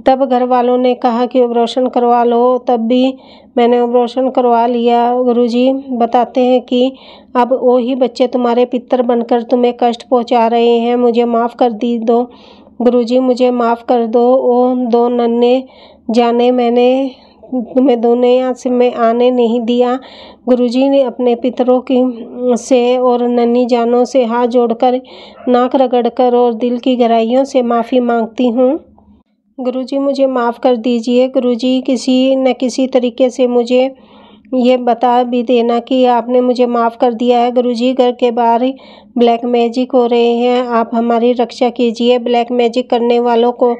तब घर वालों ने कहा कि ऑपरेशन करवा लो, तब भी मैंने ऑपरेशन करवा लिया। गुरुजी बताते हैं कि अब वही बच्चे तुम्हारे पितर बनकर तुम्हें कष्ट पहुंचा रहे हैं, मुझे माफ़ कर दो। गुरुजी मुझे माफ़ कर दो। वो 2 नन्हे जाने मैंने तुम्हें दुनिया से में आने नहीं दिया। गुरुजी ने अपने पितरों की से और नन्ही जानों से हाथ जोड़कर, नाक रगड़कर और दिल की गहराइयों से माफ़ी मांगती हूँ। गुरुजी मुझे माफ़ कर दीजिए। गुरुजी किसी न किसी तरीके से मुझे ये बता भी देना कि आपने मुझे माफ़ कर दिया है। गुरुजी घर के बाहर ब्लैक मैजिक हो रहे हैं, आप हमारी रक्षा कीजिए। ब्लैक मैजिक करने वालों को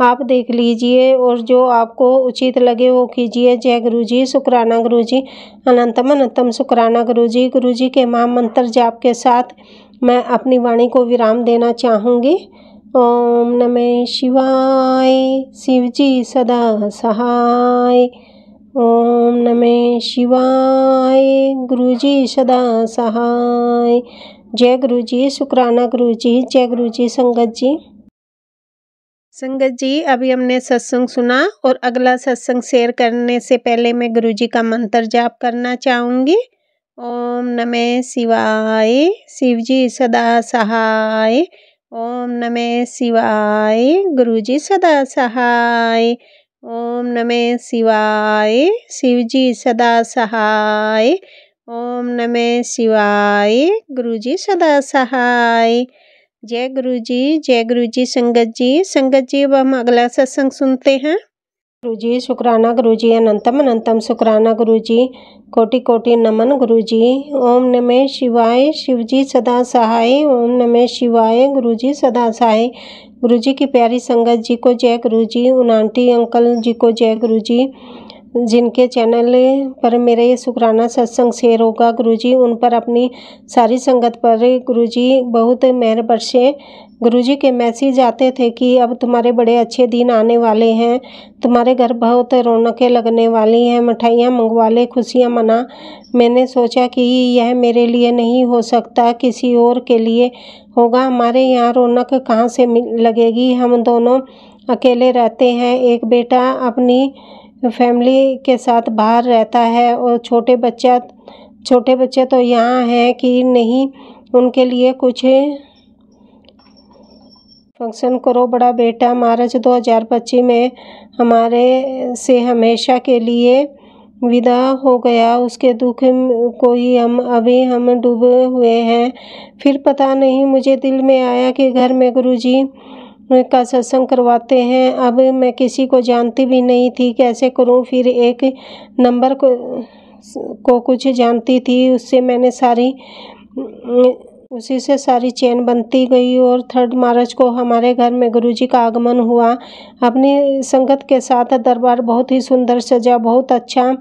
आप देख लीजिए और जो आपको उचित लगे वो कीजिए। जय गुरुजी, शुक्राना गुरुजी, अनंतम अनंतम शुक्राना गुरुजी। गुरुजी के महामंत्र जाप के साथ मैं अपनी वाणी को विराम देना चाहूँगी। ओम नमः शिवाय, शिवजी सदा सहाय। ओम नमः शिवाय, गुरुजी सदा सहाय। जय गुरुजी, शुक्राना गुरुजी। जय गुरुजी संगत जी। संगत जी, अभी हमने सत्संग सुना और अगला सत्संग शेयर करने से पहले मैं गुरुजी का मंत्र जाप करना चाहूँगी। ओम नमः शिवाय, शिवजी सदा सहाय। ओम नमः शिवाय, गुरुजी सदा सहाय। ओम नमः शिवाय, शिवजी सदा सहाय। ओम नमः शिवाय, गुरुजी सदा सहाय। जय गुरुजी, जय गुरुजी संगत जी। संगत जी, अब हम अगला सत्संग सुनते हैं। गुरुजी, शुक्राना गुरुजी, अनंतम अनंतम शुक्राना गुरुजी, कोटि कोटि नमन गुरुजी। ओम नमः शिवाय, शिवजी सदा सहाय। ओम नमः शिवाय, गुरुजी सदा सहाय। गुरुजी की प्यारी संगत जी को जय गुरुजी। उन आंटी अंकल जी को जय गुरुजी जिनके चैनल पर मेरा ये शुक्राना सत्संग शेयर होगा। गुरुजी उन पर अपनी सारी संगत पर गुरुजी बहुत मेहर बरसे। गुरुजी के मैसेज आते थे कि अब तुम्हारे बड़े अच्छे दिन आने वाले हैं, तुम्हारे घर बहुत रौनकें लगने वाली हैं, मिठाइयाँ मंगवा ले, खुशियाँ मना। मैंने सोचा कि यह मेरे लिए नहीं हो सकता, किसी और के लिए होगा। हमारे यहाँ रौनक कहाँ से लगेगी, हम दोनों अकेले रहते हैं। एक बेटा अपनी फैमिली के साथ बाहर रहता है और छोटे बच्चे तो यहाँ हैं कि नहीं, उनके लिए कुछ फंक्शन करो। बड़ा बेटा मार्च 2025 में हमारे से हमेशा के लिए विदा हो गया। उसके दुख को ही हम डूबे हुए हैं। फिर पता नहीं मुझे दिल में आया कि घर में गुरुजी का सत्संग करवाते हैं। अब मैं किसी को जानती भी नहीं थी, कैसे करूं। फिर एक नंबर को कुछ जानती थी, उसी से सारी चेन बनती गई और 3 मार्च को हमारे घर में गुरुजी का आगमन हुआ। अपनी संगत के साथ दरबार बहुत ही सुंदर सजा, बहुत अच्छा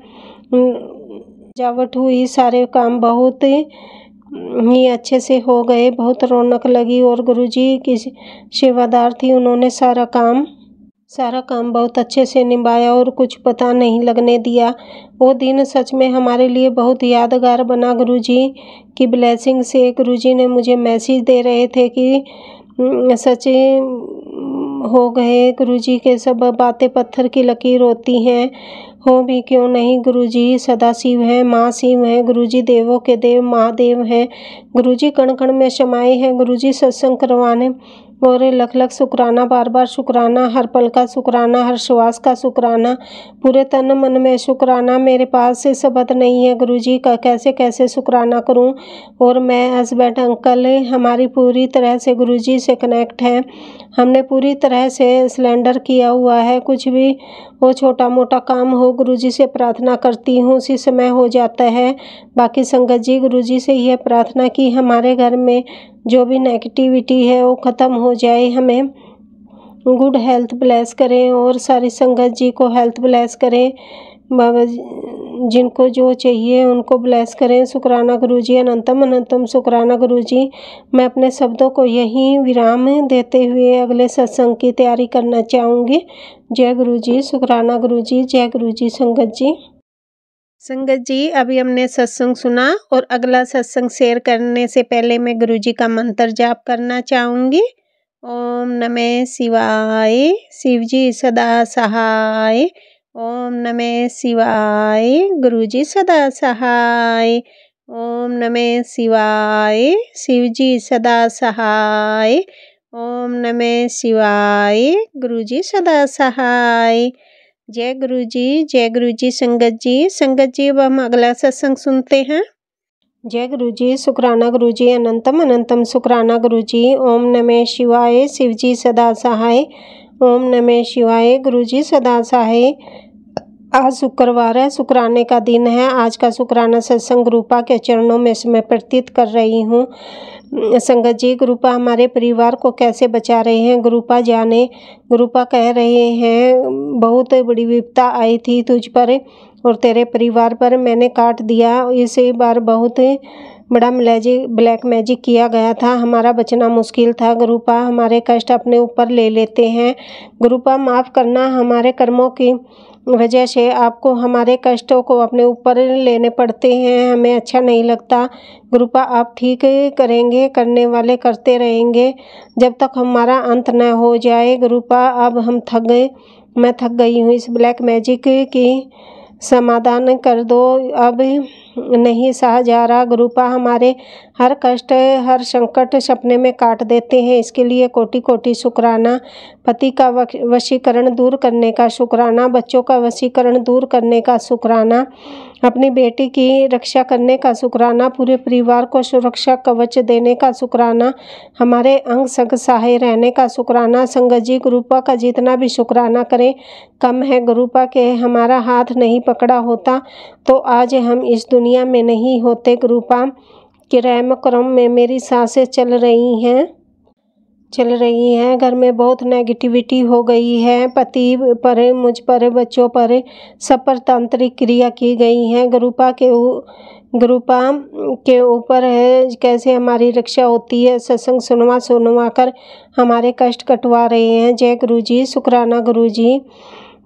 सजावट हुई, सारे काम बहुत ही अच्छे से हो गए, बहुत रौनक लगी और गुरुजी की सेवादार थी, उन्होंने सारा काम बहुत अच्छे से निभाया और कुछ पता नहीं लगने दिया। वो दिन सच में हमारे लिए बहुत यादगार बना। गुरुजी की ब्लेसिंग से गुरुजी ने मुझे मैसेज दे रहे थे कि सच हो गए। गुरुजी के सब बातें पत्थर की लकीर होती हैं, हो भी क्यों नहीं। गुरुजी सदा शिव हैं, माँ शिव हैं। गुरुजी देवों के देव महादेव हैं। गुरुजी कण कण में समाये हैं। गुरुजी सत्संग करवाने और लख लख शुक्राना, बार बार शुक्राना, हर पल का शुक्राना, हर श्वास का शुक्राना, पूरे तन मन में शुक्राना। मेरे पास से शब्द नहीं है गुरुजी का कैसे कैसे शुक्राना करूं। और मैं हस्बैंड अंकल हमारी पूरी तरह से गुरुजी से कनेक्ट है। हमने पूरी तरह से सिलेंडर किया हुआ है। कुछ भी वो छोटा मोटा काम हो गुरुजी से प्रार्थना करती हूँ, उसी समय हो जाता है। बाकी संगत जी, गुरुजी से यह प्रार्थना कि हमारे घर में जो भी नेगेटिविटी है वो ख़त्म हो जाए, हमें गुड हेल्थ ब्लेस करें और सारी संगत जी को हेल्थ ब्लेस करें। बाबा जिनको जो चाहिए उनको ब्लेस करें। शुक्राना गुरुजी, अनंतम अनंतम शुक्राना गुरुजी। मैं अपने शब्दों को यहीं विराम देते हुए अगले सत्संग की तैयारी करना चाहूँगी। जय गुरुजी, शुक्राना गुरुजी। जय गुरुजी संगत जी। संगत जी, अभी हमने सत्संग सुना और अगला सत्संग शेयर करने से पहले मैं गुरुजी का मंत्र जाप करना चाहूँगी। ओम नमः शिवाय, शिवजी सदा सहाय। ओम नमः शिवाय, गुरुजी सदा सहाय। ओम नमः शिवाय, शिवजी सदा सहाय। ओम नमः शिवाय, गुरुजी सदा सहाय। जय गुरु जी संगत जी। संगत जी, अब हम अगला सत्संग सुनते हैं। जय गुरु जी, शुक्राना गुरु जी, अनंतम अनंतम शुक्राना गुरु जी। ओम नमः शिवाय, शिव जी सदा सहाय। ओम नमः शिवाय, गुरु जी सदा सहाय। आज शुक्रवार है, शुक्राने का दिन है। आज का शुक्राना सत्संग गुरुपा के चरणों में मैं प्रतीत कर रही हूँ। संगत जी, गुरुपा हमारे परिवार को कैसे बचा रहे हैं गुरुपा जाने। गुरुपा कह रहे हैं बहुत बड़ी विपदा आई थी तुझ पर और तेरे परिवार पर, मैंने काट दिया। इस बार बहुत बड़ा ब्लैक मैजिक किया गया था, हमारा बचना मुश्किल था। गुरुपा हमारे कष्ट अपने ऊपर ले लेते हैं। गुरुपा माफ़ करना, हमारे कर्मों की वजह से आपको हमारे कष्टों को अपने ऊपर लेने पड़ते हैं, हमें अच्छा नहीं लगता। गुरुपा आप ठीक करेंगे, करने वाले करते रहेंगे जब तक हमारा अंत न हो जाए। गुरुपा अब हम थक गए, मैं थक गई हूँ। इस ब्लैक मैजिक की समाधान कर दो, अब नहीं सहा जा रहा। गुरुपा हमारे हर कष्ट हर संकट सपने में काट देते हैं, इसके लिए कोटि कोटि शुक्राना। पति का वशीकरण दूर करने का शुक्राना, बच्चों का वशीकरण दूर करने का शुक्राना, अपनी बेटी की रक्षा करने का शुक्राना, पूरे परिवार को सुरक्षा कवच देने का शुक्राना, हमारे अंग संग सहाय रहने का शुक्राना। संगत जी, गुरुपा का जितना भी शुक्राना करें कम है। गुरुपा के हमारा हाथ नहीं पकड़ा होता तो आज हम इस दुनिया में नहीं होते। गुरुपा के रहम करम में मेरी सांसें चल रही हैं। घर में बहुत नेगेटिविटी हो गई है, पति पर, मुझ पर, बच्चों पर, सब पर तांत्रिक क्रिया की गई है। गुरुपा के ऊपर है कैसे हमारी रक्षा होती है। सत्संग सुनवा कर हमारे कष्ट कटवा रहे हैं। जय गुरु जी, शुक्राना गुरु जी,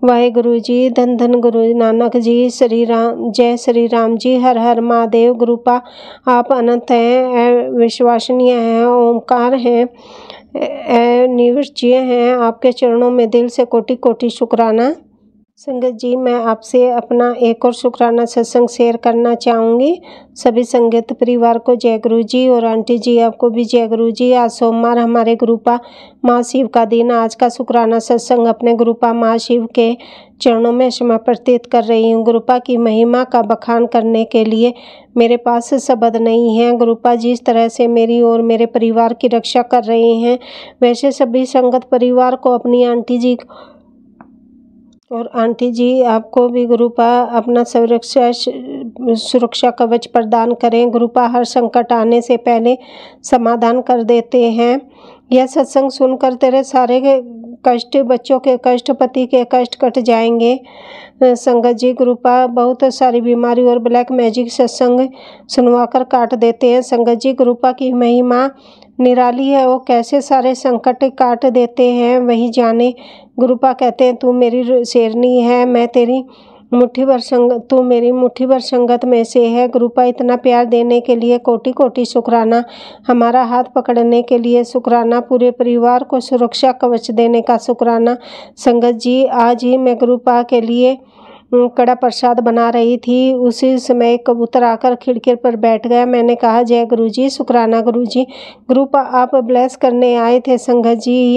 वाहेगुरु जी, धन धन गुरु नानक जी, श्री राम, जय श्री राम जी, हर हर महादेव। गुरुपा आप अनंत हैं, विश्वसनीय हैं, ओंकार हैं, निवर्चीय हैं। आपके चरणों में दिल से कोटि कोटि शुक्राना। संगत जी, मैं आपसे अपना एक और शुक्राना सत्संग शेयर करना चाहूँगी। सभी संगत परिवार को जय गुरु जी, और आंटी जी आपको भी जय गुरु जी। आज सोमवार हमारे गुरुपा महाशिव का दिन। आज का शुक्राना सत्संग अपने गुरुपा महाशिव के चरणों में समर्पित कर रही हूँ। गुरुपा की महिमा का बखान करने के लिए मेरे पास शब्द नहीं है। गुरुपा जिस तरह से मेरी और मेरे परिवार की रक्षा कर रहे हैं, वैसे सभी संगत परिवार को, अपनी आंटी जी और आंटी जी आपको भी गुरुपा अपना सुरक्षा कवच प्रदान करें। गुरुपा हर संकट आने से पहले समाधान कर देते हैं। यह सत्संग सुनकर तेरे सारे कष्ट, बच्चों के कष्ट, पति के कष्ट कट जाएंगे। संगत जी, गुरुपा बहुत सारी बीमारी और ब्लैक मैजिक सत्संग सुनवाकर काट देते हैं। संगत जी, गुरुपा की महिमा निराली है, वो कैसे सारे संकट काट देते हैं वही जाने। गुरुपा कहते हैं तू मेरी शेरनी है, मैं तेरी तू मेरी मुट्ठी भर संगत में से है। गुरुपा इतना प्यार देने के लिए कोटि कोटि शुक्राना, हमारा हाथ पकड़ने के लिए शुक्राना, पूरे परिवार को सुरक्षा कवच देने का शुक्राना। संगत जी, आज ही मैं गुरुपा के लिए कड़ा प्रसाद बना रही थी, उसी समय कबूतर आकर खिड़की पर बैठ गया। मैंने कहा जय गुरु जी, शुक्राना गुरु जी। गुरुपा आप ब्लेस करने आए थे। संगत जी,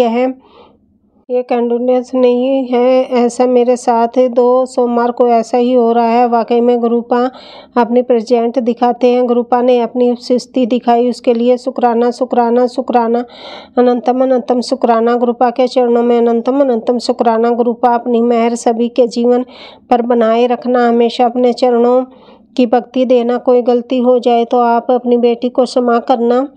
ये कंडोनेंस नहीं है, ऐसा मेरे साथ 2 सोमवार को ऐसा ही हो रहा है। वाकई में गुरुपा अपनी प्रेजेंट दिखाते हैं। गुरुपा ने अपनी उपस्थिति दिखाई, उसके लिए शुक्राना शुक्राना शुक्राना, अनंतम अनंतम शुक्राना। गुरुपा के चरणों में अनंतम अनंतम शुक्राना। गुरुपा अपनी मेहर सभी के जीवन पर बनाए रखना, हमेशा अपने चरणों की भक्ति देना। कोई गलती हो जाए तो आप अपनी बेटी को क्षमा करना।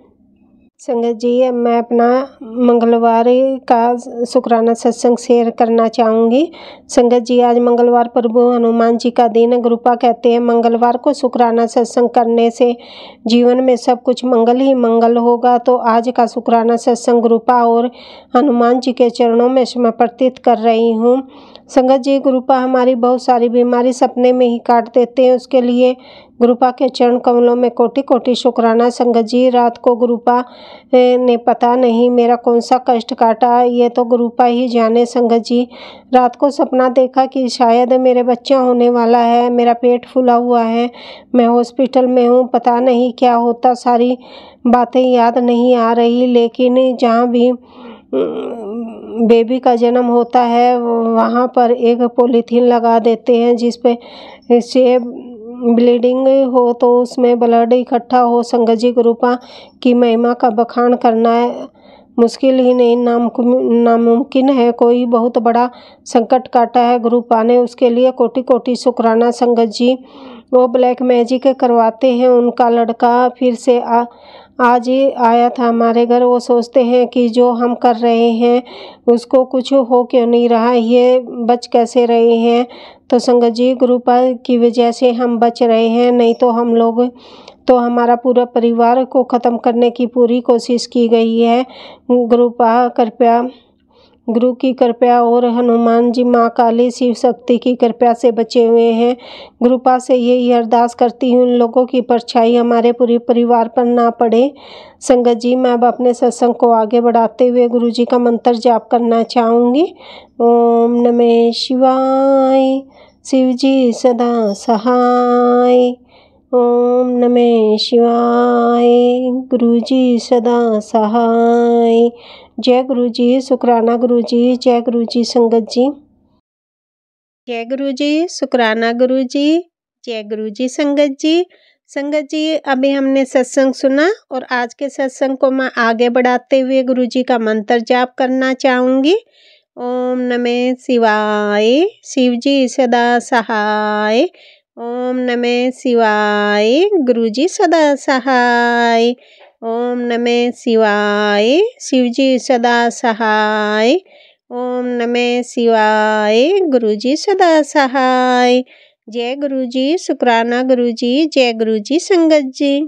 संगत जी, मैं अपना मंगलवार का शुक्राना सत्संग शेयर करना चाहूँगी। संगत जी, आज मंगलवार प्रभु हनुमान जी का दिन है। गुरुपा कहते हैं मंगलवार को शुक्राना सत्संग करने से जीवन में सब कुछ मंगल ही मंगल होगा। तो आज का शुक्राना सत्संग गुरुपा और हनुमान जी के चरणों में समर्पित कर रही हूँ। संगत जी, गुरुपा हमारी बहुत सारी बीमारी सपने में ही काट देते हैं, उसके लिए गुरुपा के चरण कमलों में कोटि कोटि शुक्राना। संगत जी, रात को गुरुपा ने पता नहीं मेरा कौन सा कष्ट काटा, ये तो गुरुपा ही जाने। संगत जी, रात को सपना देखा कि शायद मेरे बच्चा होने वाला है, मेरा पेट फूला हुआ है, मैं हॉस्पिटल में हूँ, पता नहीं क्या होता, सारी बातें याद नहीं आ रही। लेकिन जहाँ भी बेबी का जन्म होता है वहाँ पर एक पॉलीथीन लगा देते हैं जिस पे से ब्लीडिंग हो तो उसमें ब्लड इकट्ठा हो। संगत जी गुरुपा की महिमा का बखान करना मुश्किल ही नहीं नामुमकिन है। कोई बहुत बड़ा संकट काटा है गुरुपा ने, उसके लिए कोटि कोटि शुक्राना। संगत जी वो ब्लैक मैजिक करवाते हैं, उनका लड़का फिर से आज ही आया था हमारे घर। वो सोचते हैं कि जो हम कर रहे हैं उसको कुछ हो क्यों नहीं रहा, ये बच कैसे रहे हैं। तो संगत जी गुरुपा की वजह से हम बच रहे हैं, नहीं तो हम लोग तो हमारा पूरा परिवार को ख़त्म करने की पूरी कोशिश की गई है। गुरुपा कृपया, गुरु की कृपा और हनुमान जी, माँ काली, शिव शक्ति की कृपा से बचे हुए हैं। गुरुपा से यही अरदास करती हूँ, उन लोगों की परछाई हमारे पूरे परिवार पर ना पड़े। संगत जी मैं अब अपने सत्संग को आगे बढ़ाते हुए गुरु जी का मंत्र जाप करना चाहूँगी। ओम नमः शिवाय, शिव जी सदा सहाय। ओम नमः शिवाय, गुरु जी सदा सहाय। जय गुरु जी, शुक्राना गुरु जी, जय गुरु जी। संगत जी जय गुरु जी, शुक्राना गुरु जी, जय गुरु जी। संगत जी, संगत जी अभी हमने सत्संग सुना और आज के सत्संग को मैं आगे बढ़ाते हुए गुरु जी का मंत्र जाप करना चाहूँगी। ओम नमः शिवाय, शिव जी सदा सहाय। ओम नमः शिवाय, गुरु जी सदा सहाय। ओम नमः शिवाय, शिव जी सदा सहाय। ओम नमः शिवाय, गुरु जी सदा सहाय। जय गुरु जी, शुक्राना गुरु जी, जय गुरु जी। संगत जी।